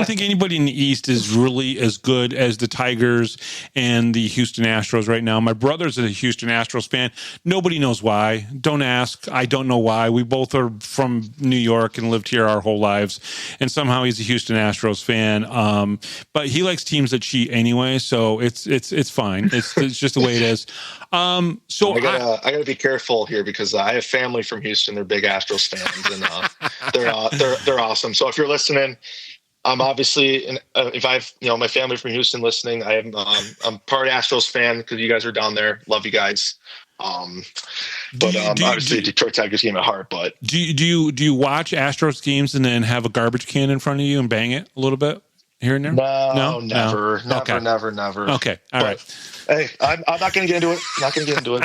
think anybody in the East is really as good as the Tigers and the Houston Astros right now. My brother's a Houston Astros fan. Nobody knows why. Don't ask. I don't know why. We both are from New York and lived here our whole lives, and somehow he's a Houston Astros fan. But he likes teams that cheat anyway, so it's fine. It's just the way it is. So I gotta be careful here because I have family from Houston. They're big Astros fans, and they're awesome. So if you're listening, I'm obviously, if I've my family from Houston listening, I'm part Astros fan because you guys are down there. Love you guys. Obviously Detroit Tigers game at heart. But do you watch Astros games and then have a garbage can in front of you and bang it a little bit here and there? No, never. Okay, all right. Hey, I'm not going to get into it.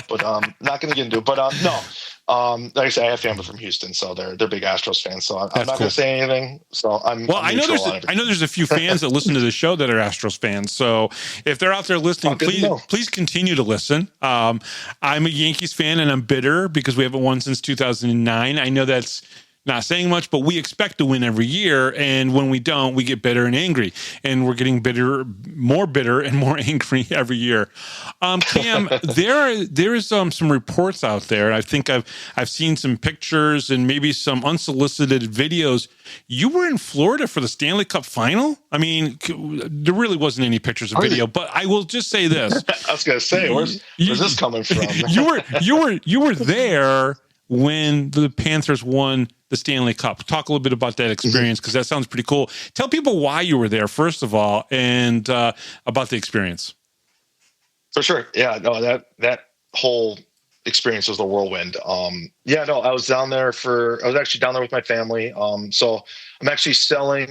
But no. Like I said, I have family from Houston, so they're big Astros fans. So I'm not going to say anything. So I know there's a few fans that listen to the show that are Astros fans. So if they're out there listening, please continue to listen. I'm a Yankees fan, and I'm bitter because we haven't won since 2009. I know that's not saying much, but we expect to win every year, and when we don't, we get bitter and angry, and we're getting more bitter and more angry every year. Cam, there is some reports out there. I think I've seen some pictures and maybe some unsolicited videos. You were in Florida for the Stanley Cup final? I mean, there really wasn't any pictures or video, but I will just say this. I was going to say, where's this coming from? you were there when the Panthers won the Stanley Cup. Talk a little bit about that experience, because that sounds pretty cool. Tell people why you were there, first of all, and about the experience. For sure. Yeah, no, that whole experience was a whirlwind. I was actually down there with my family. So I'm actually selling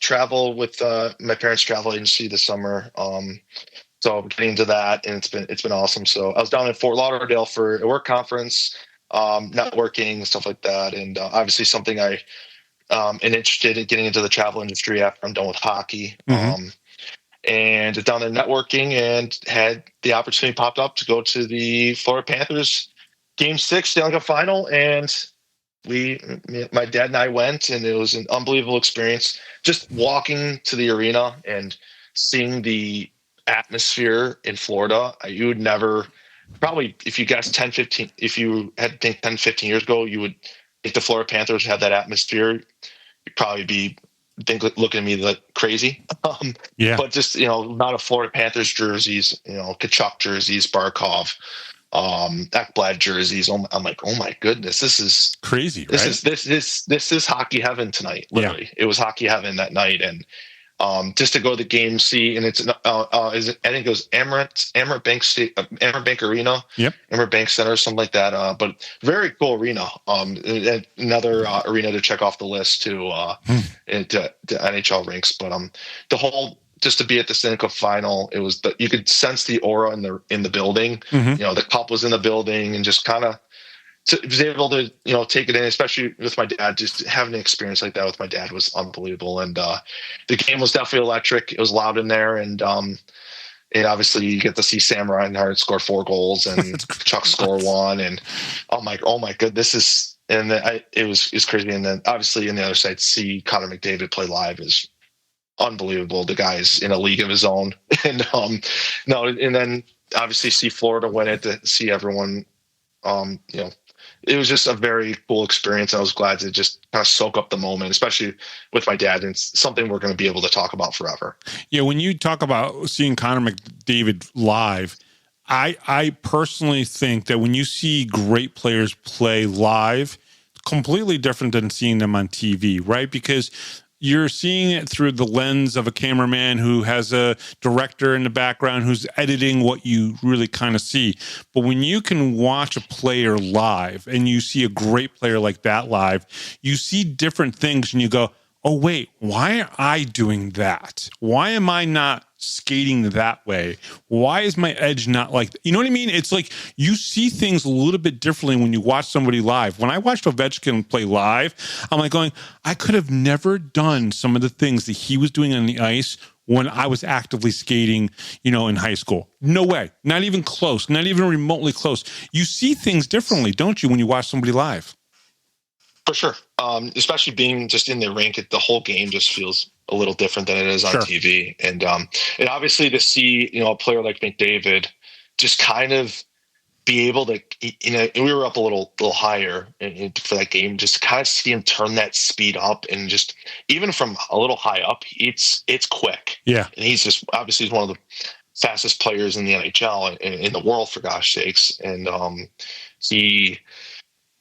travel with my parents' travel agency this summer. So I'm getting into that, and it's been awesome. So I was down in Fort Lauderdale for a work conference, networking, stuff like that. And obviously something I am interested in getting into the travel industry after I'm done with hockey. And down there networking, and had the opportunity popped up to go to the Florida Panthers Game 6 Stanley Cup Final. And my dad and I went, and it was an unbelievable experience. Just walking to the arena and seeing the atmosphere in Florida. You would never, probably, if you guessed 10, 15, if you had to think 10, 15 years ago, you would think the Florida Panthers had that atmosphere. You'd probably be looking at me like crazy. But just, not a Florida Panthers jerseys, Kachuk jerseys, Barkov, Ekblad jerseys. I'm like, oh my goodness, this is crazy. This is hockey heaven tonight. Literally, It was hockey heaven that night. And just to go to the game, see, and it's I think it was Emirates Bank Arena, Emirates Bank Center, something like that. But very cool arena. Another arena to check off the list to NHL rinks. But the whole, just to be at the Stanley Cup Final, it was you could sense the aura in the building. The cup was in the building, and just kind of was able to take it in, especially with my dad. Just having an experience like that with my dad was unbelievable. And the game was definitely electric. It was loud in there, and obviously you get to see Sam Reinhart score 4 goals and Chuck score 1, and oh my goodness, it was crazy. And then obviously on the other side, to see Connor McDavid play live is unbelievable. The guy's in a league of his own. And and then obviously see Florida win it, to see everyone. It was just a very cool experience. I was glad to just kind of soak up the moment, especially with my dad. And it's something we're going to be able to talk about forever. Yeah, when you talk about seeing Connor McDavid live, I personally think that when you see great players play live, completely different than seeing them on TV, right? Because you're seeing it through the lens of a cameraman who has a director in the background who's editing what you really kind of see. But when you can watch a player live, and you see a great player like that live, you see different things, and you go, oh, wait, why am I doing that? Why am I not skating that way? Why is my edge not like, you know what I mean? It's like you see things a little bit differently when you watch somebody live. When I watched Ovechkin play live, I'm like going, I could have never done some of the things that he was doing on the ice when I was actively skating, in high school. No way. Not even close. Not even remotely close. You see things differently, don't you, when you watch somebody live? For sure. Especially being just in the rink, the whole game just feels a little different than it is on TV. And obviously to see, a player like McDavid just kind of be able to, we were up a little higher for that game, just to kind of see him turn that speed up, and just even from a little high up, it's quick. Yeah. And he's just, obviously he's one of the fastest players in the NHL in the world, for gosh sakes. And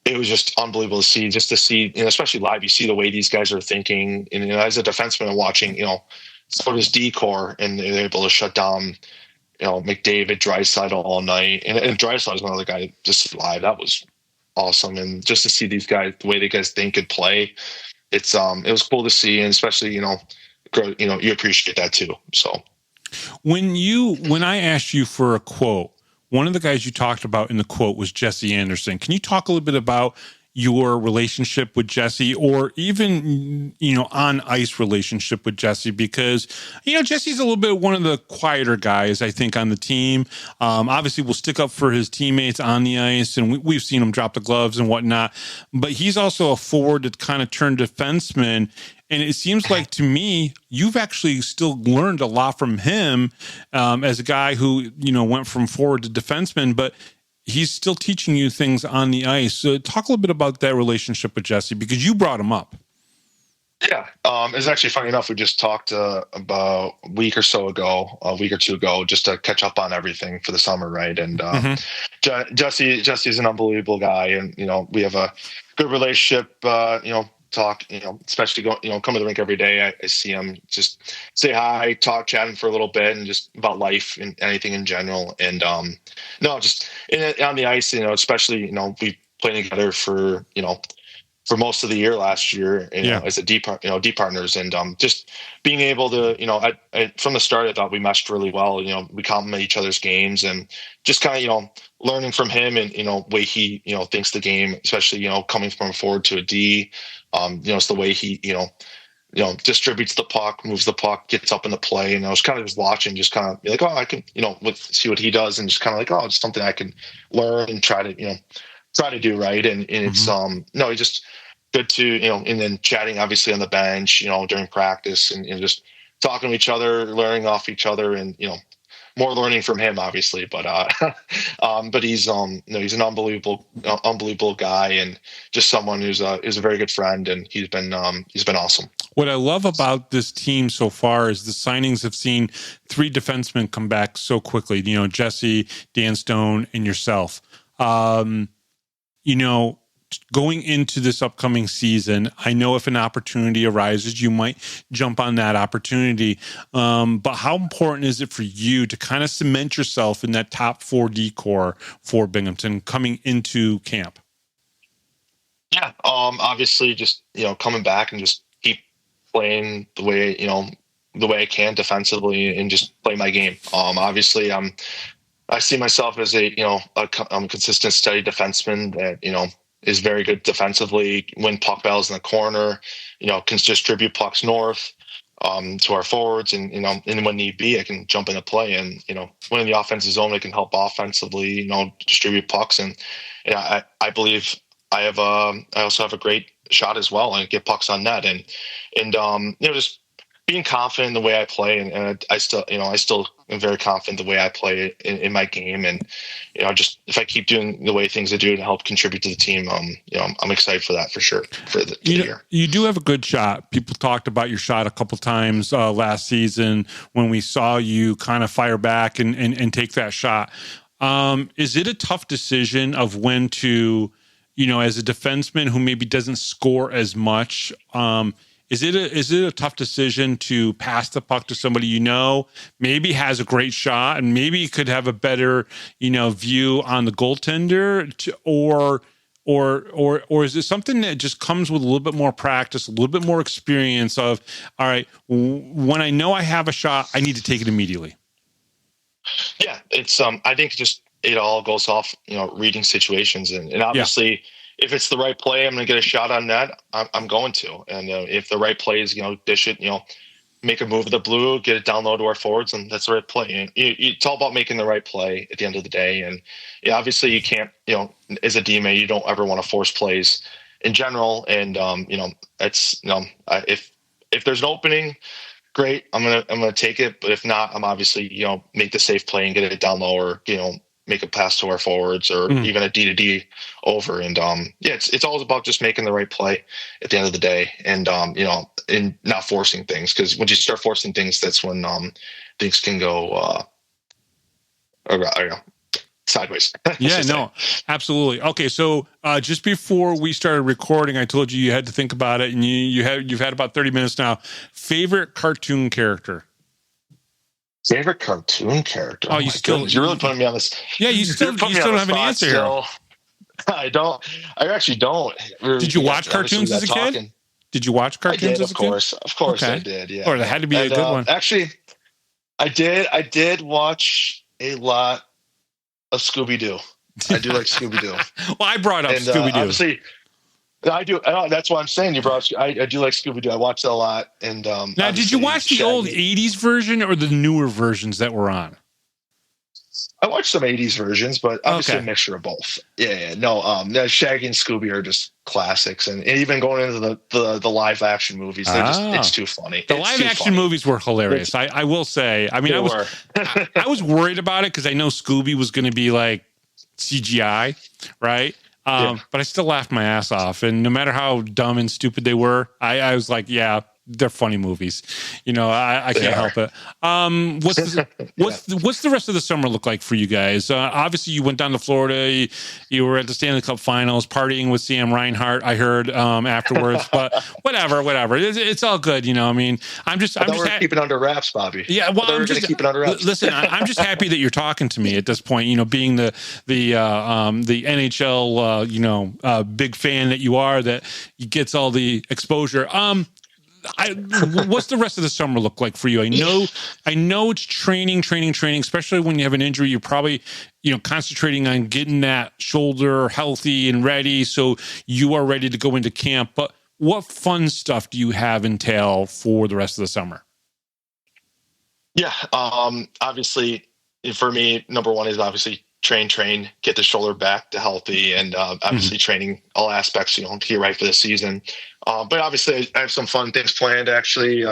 it was just unbelievable to see, especially live, you see the way these guys are thinking. And as a defenseman, I'm watching, sort of his decor, and they're able to shut down, McDavid, Draisaitl all night. And Draisaitl is one of the guys just live. That was awesome. And just to see these guys, the way they guys think and play, it was cool to see. And especially, you appreciate that too. So when I asked you for a quote, one of the guys you talked about in the quote was Jesse Anderson. Can you talk a little bit about your relationship with Jesse, or even, on ice relationship with Jesse? Because, Jesse's a little bit one of the quieter guys, I think, on the team. Obviously will stick up for his teammates on the ice, and we've seen him drop the gloves and whatnot, but he's also a forward that kind of turned defenseman. And it seems like, to me, you've actually still learned a lot from him as a guy who, went from forward to defenseman, but he's still teaching you things on the ice. So talk a little bit about that relationship with Jesse, because you brought him up. Yeah, it's actually funny enough. We just talked about a week or two ago, just to catch up on everything for the summer, right? And Jesse's an unbelievable guy, and we have a good relationship. Talk, especially come to the rink every day. I see him, just say hi, talk, chatting for a little bit, and just about life and anything in general. And no, just on the ice, especially we played together for most of the year last year, as a deep partners, and just being able to, from the start, I thought we meshed really well. We complement each other's games, and just kind of, learning from him and way he thinks the game, especially coming from a forward to a D. It's the way he distributes the puck, moves the puck, gets up in the play, and I was kind of just watching, just kind of be like, oh, I can see what he does, and just kind of like, oh, it's something I can learn and try to do right. And it's it's just good to and then chatting obviously on the bench during practice, and just talking to each other, learning off each other, and more learning from him obviously, but he's he's an unbelievable guy, and just someone who's a very good friend, and he's been awesome. What I love about this team so far is the signings have seen 3 defensemen come back so quickly. Jesse, Dan Stone, and yourself. Going into this upcoming season, I know if an opportunity arises, you might jump on that opportunity. But how important is it for you to kind of cement yourself in that top 4D core for Binghamton coming into camp? Yeah, obviously, just coming back and just keep playing the way I can defensively, and just play my game. Obviously, I see myself as a consistent, steady defenseman that is very good defensively, win puck battles in the corner, can distribute pucks north to our forwards, and and when need be, I can jump into play, and when in the offensive zone, I can help offensively, distribute pucks, and I believe I also have a great shot as well, and get pucks on net, and just being confident in the way I play, and I still am very confident the way I play in my game, and just if I keep doing the way things I do to help contribute to the team, I'm excited for that for sure for the year. You do have a good shot. People talked about your shot a couple times last season when we saw you kind of fire back and take that shot. Is it a tough decision of when to, as a defenseman who maybe doesn't score as much? Is it a tough decision to pass the puck to somebody maybe has a great shot and maybe could have a better view on the goaltender, or is it something that just comes with a little bit more practice, a little bit more experience of, all right, when I know I have a shot, I need to take it immediately? Yeah, it's I think just it all goes off reading situations, and obviously. Yeah. If it's the right play, I'm going to get a shot on net. I'm going to. And if the right play is, dish it, make a move with the blue, get it down low to our forwards, and that's the right play. And it's all about making the right play at the end of the day. And obviously you can't, as a DMA, you don't ever want to force plays in general. And it's if there's an opening, great, I'm gonna take it. But if not, I'm obviously make the safe play and get it down low, or make a pass to our forwards, or even a D-to-D over. And it's always about just making the right play at the end of the day, and and not forcing things, because when you start forcing things, that's when things can go sideways. Yeah, no, absolutely. Okay, so just before we started recording, I told you had to think about it, and you've had about 30 minutes now. Favorite cartoon character? Favorite cartoon character? Oh, you're really putting me on this. Yeah, you still don't have an answer here. I don't. I actually don't. Did you watch cartoons as a kid? Did you watch cartoons as a kid? Of course, okay. I did. Yeah, or there had to be a good one. Actually, I did watch a lot of Scooby Doo. I do like Scooby Doo. Well, I brought up Scooby Doo. Obviously, I do. That's what I'm saying. I do like Scooby Doo. I watched that a lot. And now, did you watch the old '80s version or the newer versions that were on? I watched some '80s versions, but obviously a mixture of both. Yeah. No, Shaggy and Scooby are just classics, and even going into the live action movies, it's too funny. The live action movies were hilarious. I will say. I mean, I was worried about it because I know Scooby was going to be like CGI, right? But I still laughed my ass off. And no matter how dumb and stupid they were, I was like, yeah, they're funny movies. I can't help it. What's the rest of the summer look like for you guys? Obviously, you went down to Florida. You were at the Stanley Cup Finals, partying with Sam Reinhart. I heard afterwards, but whatever. It's all good. I mean, I'm just keeping it under wraps, Bobby. Yeah, well, I'm just keep it under wraps. Listen, I'm just happy that you're talking to me at this point. Being the NHL, big fan that you are, that gets all the exposure. What's the rest of the summer look like for you? I know it's training, especially when you have an injury. You're probably, concentrating on getting that shoulder healthy and ready so you are ready to go into camp. But what fun stuff do you have entail for the rest of the summer? Yeah, obviously for me, number one is obviously train, get the shoulder back to healthy, and obviously training all aspects, to get right for the season. But obviously I have some fun things planned actually.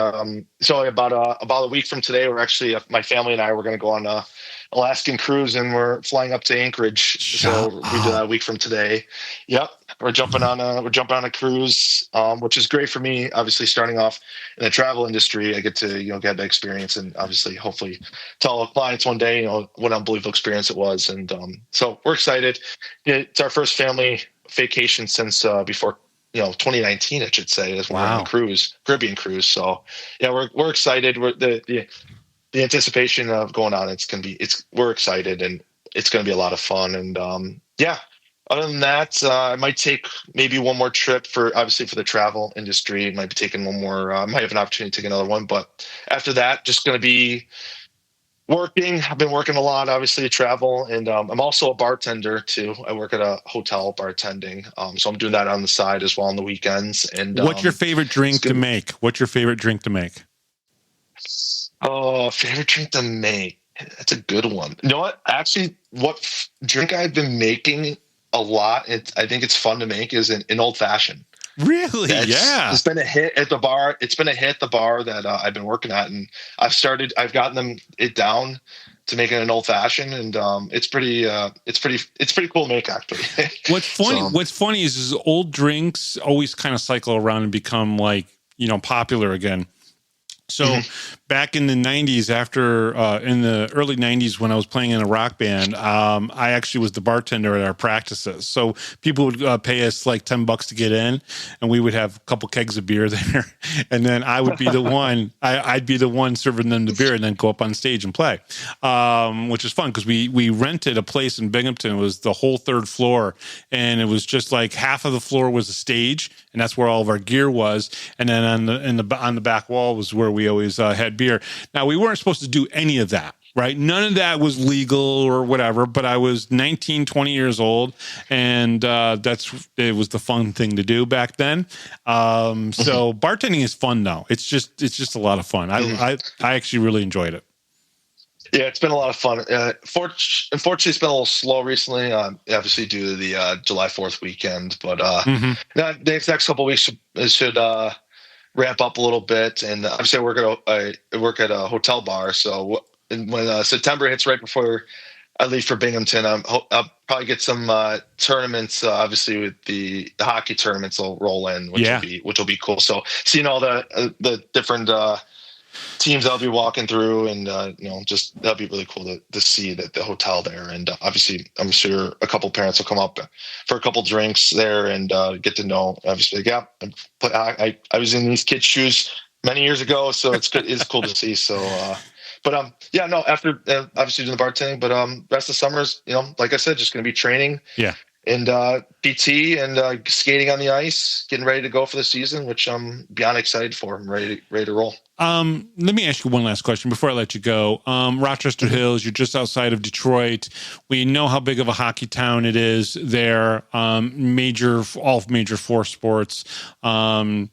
So about a week from today, we're actually, my family and I, we're going to go on a Alaskan cruise, and we're flying up to Anchorage. So we do that a week from today. Yep. We're jumping on a cruise, which is great for me. Obviously, starting off in the travel industry, I get to get the experience, and obviously, hopefully, tell our clients one day, what an unbelievable experience it was. And so we're excited. It's our first family vacation since before 2019, I should say, as we're on a Caribbean cruise. So yeah, we're excited. We're the anticipation of going on. We're excited, and it's going to be a lot of fun. And yeah. Other than that, I might take maybe one more trip for the travel industry. Might be taking one more. Might have an opportunity to take another one. But after that, just going to be working. I've been working a lot, obviously, to travel. And I'm also a bartender, too. I work at a hotel bartending. So I'm doing that on the side as well on the weekends. And what's your favorite drink to make? Oh, favorite drink to make? That's a good one. You know what? Actually, what drink I've been making a lot, I think it's fun to make, is an old fashioned. Really? Yeah. It's been a hit at the bar. It's been a hit at the bar that I've been working at, and I've gotten it down to making an old fashioned, and it's pretty cool to make, actually. What's funny is old drinks always kind of cycle around and become popular again. So back in the 90s, in the early 90s, when I was playing in a rock band, I actually was the bartender at our practices. So people would pay us like $10 to get in, and we would have a couple kegs of beer there. And then I would be the one, I'd be the one serving them the beer, and then go up on stage and play, which is fun because we rented a place in Binghamton. It was the whole third floor, and it was just like half of the floor was a stage, and that's where all of our gear was. And then on the back wall was where we always had beer. Now, we weren't supposed to do any of that, right? None of that was legal or whatever, but I was 19, 20 years old, and it was the fun thing to do back then. So bartending is fun, though. It's just a lot of fun. I actually really enjoyed it. Yeah, it's been a lot of fun. Unfortunately, it's been a little slow recently, obviously due to the July 4th weekend. But the next couple of weeks should ramp up a little bit. And obviously, I work at a hotel bar. So when September hits, right before I leave for Binghamton, I'll probably get some tournaments. Obviously, with the hockey tournaments will roll in, which will be cool. So seeing all the different teams I'll be walking through, and just that'll be really cool to see the hotel there. And obviously, I'm sure a couple parents will come up for a couple drinks there and get to know. Obviously, I was in these kids' shoes many years ago, so it's good. It's cool to see. So, after obviously doing the bartending, but rest of the summers, like I said, just going to be training. Yeah. And PT and skating on the ice, getting ready to go for the season, which I'm beyond excited for. I'm ready to roll. Let me ask you one last question before I let you go. Rochester Hills, you're just outside of Detroit. We know how big of a hockey town it is there. All major four sports. When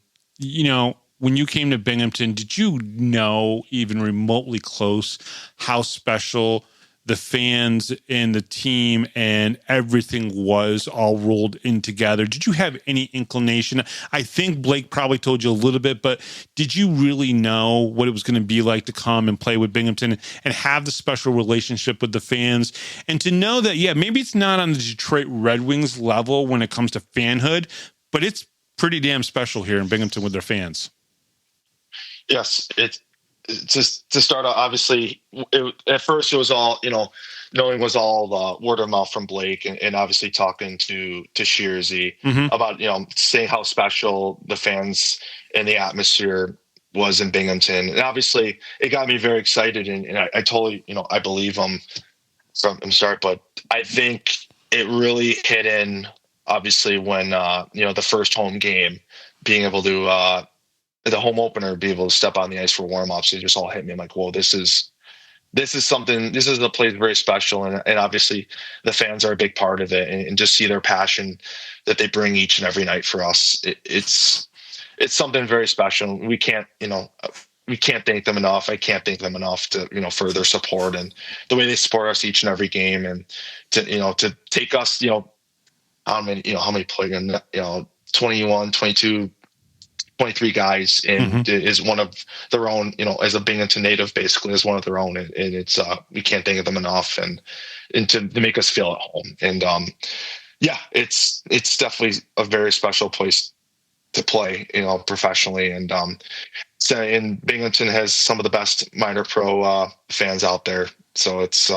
you came to Binghamton, did you know even remotely close how special the fans and the team and everything was all rolled in together? Did you have any inclination? I think Blake probably told you a little bit, but did you really know what it was going to be like to come and play with Binghamton and have the special relationship with the fans, and to know that, yeah, maybe it's not on the Detroit Red Wings level when it comes to fanhood, but it's pretty damn special here in Binghamton with their fans? Yes, it's just to start out. Obviously, at first it was all, knowing was all word of mouth from Blake, and obviously talking to Shearsy about saying how special the fans and the atmosphere was in Binghamton, and obviously it got me very excited, and I totally I believe him from the start, but I think it really hit in obviously when the first home game, being able to the home opener, be able to step on the ice for warm-ups, it just all hit me. I'm like, whoa, this is something. This is a place very special, and obviously the fans are a big part of it, and just see their passion that they bring each and every night for us. It's something very special. We can't thank them enough. I can't thank them enough to for their support and the way they support us each and every game, and to take us how many players 21, 22. 23 guys, and is one of their own, as a Binghamton native, basically is one of their own. And it's, we can't thank them enough, and to make us feel at home. And, it's definitely a very special place to play, professionally. And, Binghamton has some of the best minor pro, fans out there. So it's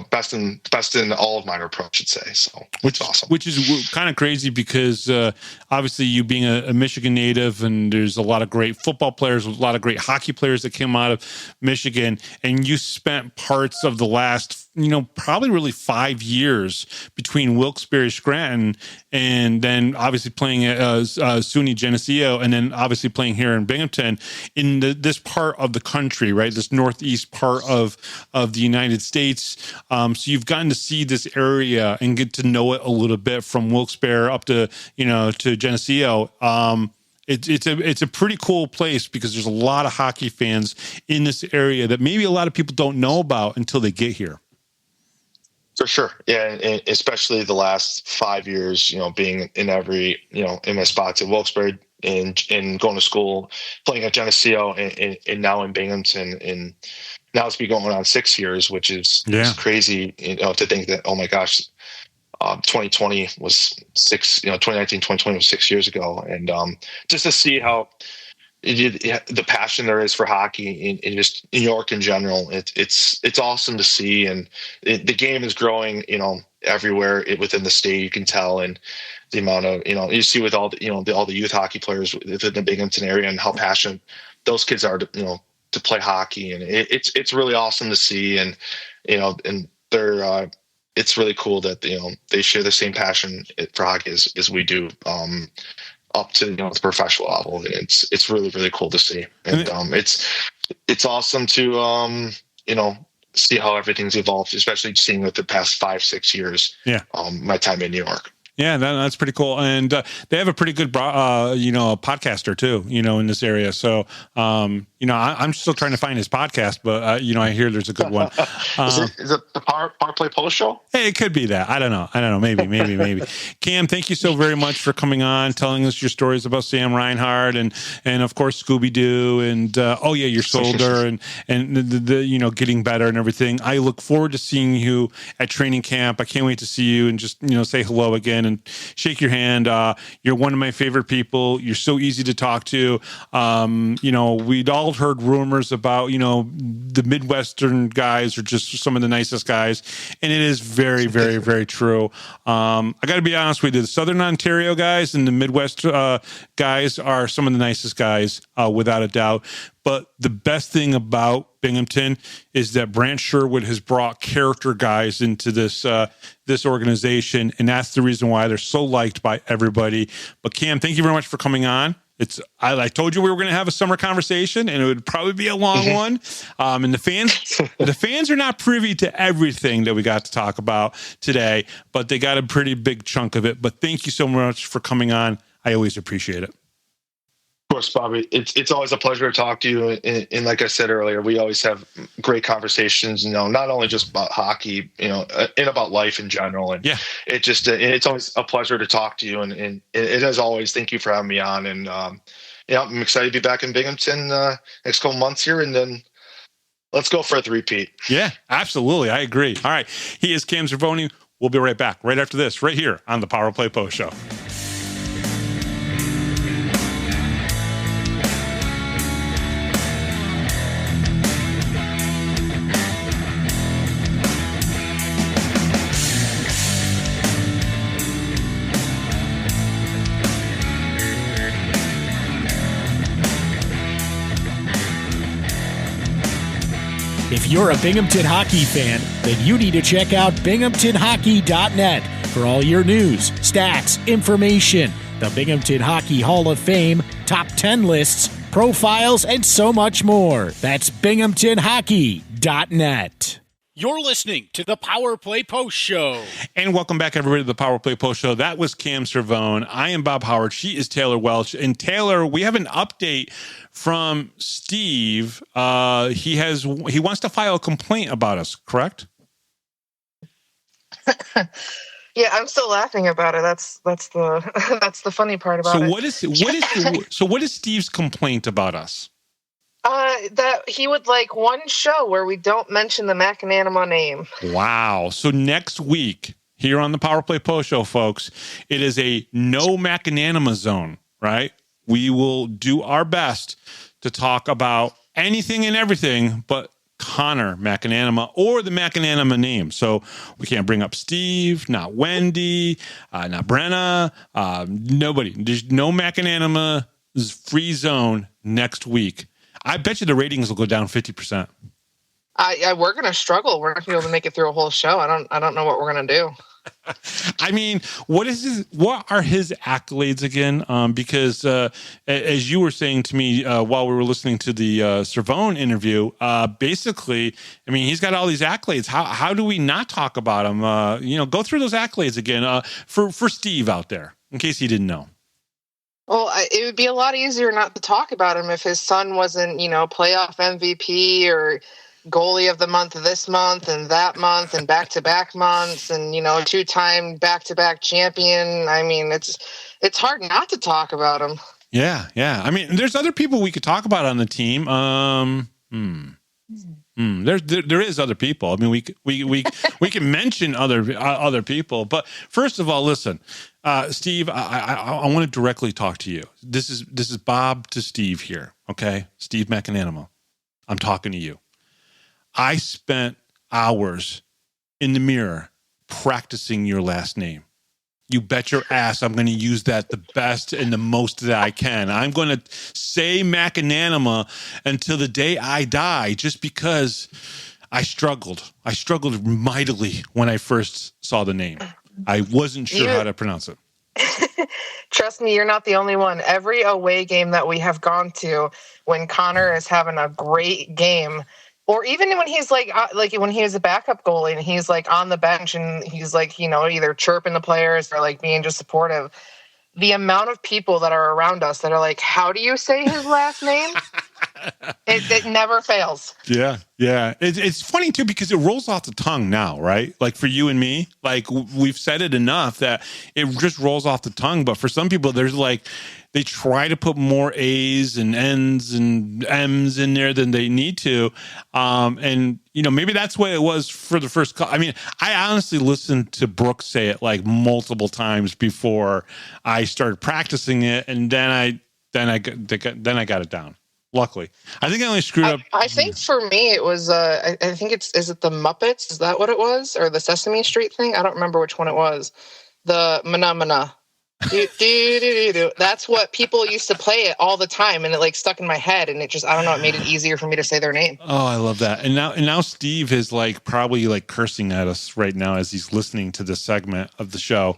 best in all of minor pro, I should say. So it's awesome. Which is kind of crazy because obviously you being a Michigan native, and there's a lot of great football players, a lot of great hockey players that came out of Michigan, and you spent parts of the last probably really 5 years between Wilkes-Barre, Scranton, and then obviously playing at SUNY Geneseo, and then obviously playing here in Binghamton in this part of the country, right? This northeast part of the United States. So you've gotten to see this area and get to know it a little bit from Wilkes-Barre up to to Geneseo. It's a pretty cool place because there's a lot of hockey fans in this area that maybe a lot of people don't know about until they get here. For sure. Yeah. And especially the last 5 years, being in every, in my spots at Wilkes-Barre and going to school, playing at Geneseo, and now in Binghamton. And now it's been going on 6 years, which is crazy, to think that, oh my gosh, 2020 was 2019, 2020 was 6 years ago. And just to see how the passion there is for hockey in just New York in general, it's awesome to see. And the game is growing, everywhere within the state, you can tell. And the amount of, you see with all the, all the youth hockey players within the Binghamton area, and how passionate those kids are to play hockey. And it's really awesome to see. And, and they're, it's really cool that, they share the same passion for hockey as we do, up to the professional level. And it's really, really cool to see. And it's awesome to see how everything's evolved, especially seeing with the past 5-6 years. My time in New York. Yeah, that's pretty cool. And they have a pretty good, podcaster too, in this area. So, I'm still trying to find his podcast, but, I hear there's a good one. Is it the Power Play Post Show? Hey, it could be that. I don't know. Maybe. Cam, thank you so very much for coming on, telling us your stories about Sam Reinhart and of course, Scooby-Doo and, your shoulder and the getting better and everything. I look forward to seeing you at training camp. I can't wait to see you and just, say hello again and shake your hand. You're one of my favorite people. You're so easy to talk to. We'd all heard rumors about, the Midwestern guys are just some of the nicest guys. And it is very, very, very true. I got to be honest with you. The Southern Ontario guys and the Midwest guys are some of the nicest guys, without a doubt. But the best thing about Binghamton is that Brant Sherwood has brought character guys into this organization, and that's the reason why they're so liked by everybody. But Cam, thank you very much for coming on. I told you we were going to have a summer conversation, and it would probably be a long one. And the fans are not privy to everything that we got to talk about today, but they got a pretty big chunk of it. But thank you so much for coming on. I always appreciate it. Of course, Bobby, it's always a pleasure to talk to you. And like I said earlier, we always have great conversations, not only just about hockey, and about life in general. And yeah, it's always a pleasure to talk to you. And it as always, thank you for having me on. And, I'm excited to be back in Binghamton next couple months here. And then let's go for a three-peat. Yeah, absolutely. I agree. All right. He is Cam Cervone. We'll be right back right after this, right here on the Power Play Post Show. If you're a Binghamton hockey fan, then you need to check out binghamtonhockey.net for all your news, stats, information, the Binghamton Hockey Hall of Fame, top 10 lists, profiles, and so much more. That's binghamtonhockey.net. You're listening to the Power Play Post Show. And welcome back, everybody, to the Power Play Post Show. That was Cam Cervone. I am Bob Howard. She is Taylor Welch. And Taylor, we have an update from Steve. He wants to file a complaint about us, correct? Yeah, I'm still laughing about it. That's the that's the funny part about it. What is Steve's complaint about us? That he would like one show where we don't mention the Macananima name. Wow. So next week here on the Power Play Post Show, folks, it is a no Macananima zone, right? We will do our best to talk about anything and everything but Connor Macananima or the Macananima name. So we can't bring up Steve, not Wendy, not Brenna, nobody. There's no Macananima free zone next week. I bet you the ratings will go down 50%. We're going to struggle. We're not going to be able to make it through a whole show. I don't know what we're going to do. I mean, what are his accolades again? Because as you were saying to me while we were listening to the Cervone interview, basically, I mean, he's got all these accolades. How do we not talk about him? Go through those accolades again for Steve out there, in case he didn't know. Well, it would be a lot easier not to talk about him if his son wasn't, playoff MVP or goalie of the month this month and that month and back-to-back months and, two-time back-to-back champion. I mean, it's hard not to talk about him. Yeah. I mean, there's other people we could talk about on the team. There is other people. I mean, we can mention other people, but first of all, listen, Steve, I want to directly talk to you. This is Bob to Steve here. Okay. Steve Macananima. I'm talking to you. I spent hours in the mirror practicing your last name. You bet your ass I'm going to use that the best and the most that I can. I'm going to say Macananima until the day I die just because I struggled. I struggled mightily when I first saw the name. I wasn't sure how to pronounce it. Trust me, you're not the only one. Every away game that we have gone to, when Connor is having a great game, or even when he's like when he was a backup goalie and he's like on the bench and he's like, either chirping the players or like being just supportive, the amount of people that are around us that are like, how do you say his last name? It never fails. Yeah. It's funny too, because it rolls off the tongue now, right? Like for you and me, like we've said it enough that it just rolls off the tongue. But for some people, there's like, they try to put more A's and N's and M's in there than they need to. And, maybe that's what it was for the first call. I mean, I honestly listened to Brooke say it like multiple times before I started practicing it. And then I got it down. Luckily, I think I only screwed up. I think for me, it was, I think is it the Muppets? Is that what it was? Or the Sesame Street thing? I don't remember which one it was. The Mana. That's what people used to play it all the time, and it like stuck in my head, and it just, I don't know, it made it easier for me to say their name. Oh, I love that. And now Steve is like probably like cursing at us right now as he's listening to this segment of the show.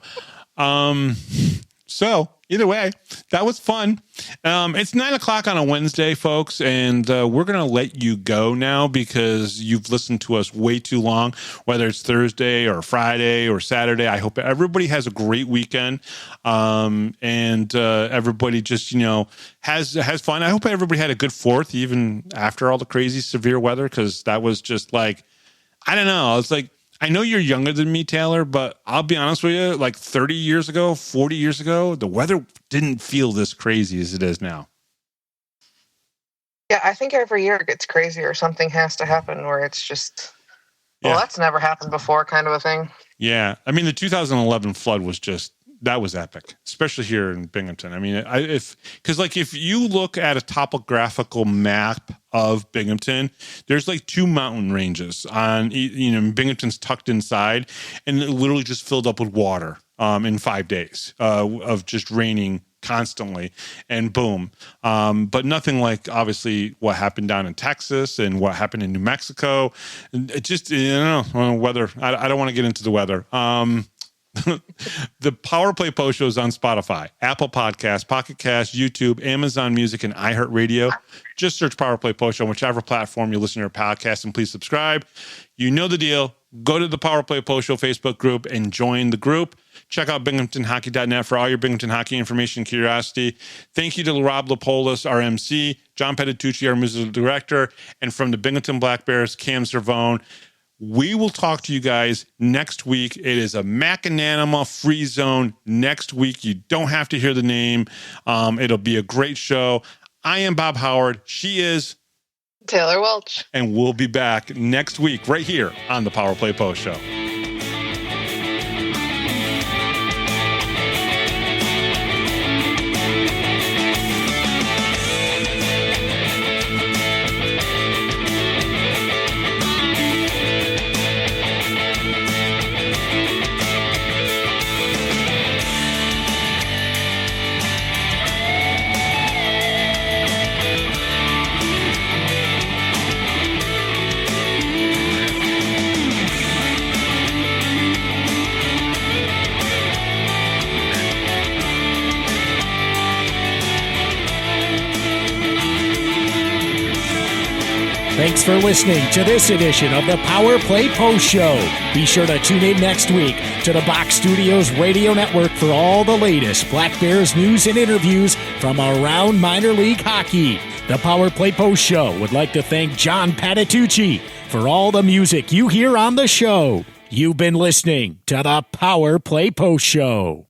So, Either way, that was fun. It's 9:00 on a Wednesday, folks, and we're going to let you go now because you've listened to us way too long, whether it's Thursday or Friday or Saturday. I hope everybody has a great weekend, and everybody just, has fun. I hope everybody had a good 4th, even after all the crazy severe weather, because that was just like, I don't know. It's like, I know you're younger than me, Taylor, but I'll be honest with you, like 30 years ago, 40 years ago, the weather didn't feel this crazy as it is now. Yeah, I think every year it gets crazier. Something has to happen where it's just, well, that's never happened before kind of a thing. Yeah. I mean, the 2011 flood was that was epic, especially here in Binghamton. I mean, if you look at a topographical map of Binghamton, there's like 2 mountain ranges on, Binghamton's tucked inside, and it literally just filled up with water in 5 days of just raining constantly, and boom. But nothing like obviously what happened down in Texas and what happened in New Mexico. It just, I don't know, weather. I don't want to get into the weather. The Power Play Post Show is on Spotify, Apple Podcasts, Pocket Cast, YouTube, Amazon Music, and iHeartRadio. Just search Power Play Post Show on whichever platform you listen to our podcast, and please subscribe. You know the deal. Go to the Power Play Post Show Facebook group and join the group. Check out BinghamtonHockey.net for all your Binghamton hockey information and curiosity. Thank you to Rob Lapolis, our MC, John Petitucci, our musical director, and from the Binghamton Black Bears, Cam Cervone. We will talk to you guys next week. It is a Macananima free zone next week. You don't have to hear the name. It'll be a great show. I am Bob Howard. She is Taylor Welch. And we'll be back next week right here on the Power Play Post Show. Thanks for listening to this edition of the Power Play Post Show. Be sure to tune in next week to the Box Studios Radio Network for all the latest Black Bears news and interviews from around minor league hockey. The Power Play Post Show would like to thank John Patitucci for all the music you hear on the show. You've been listening to the Power Play Post Show.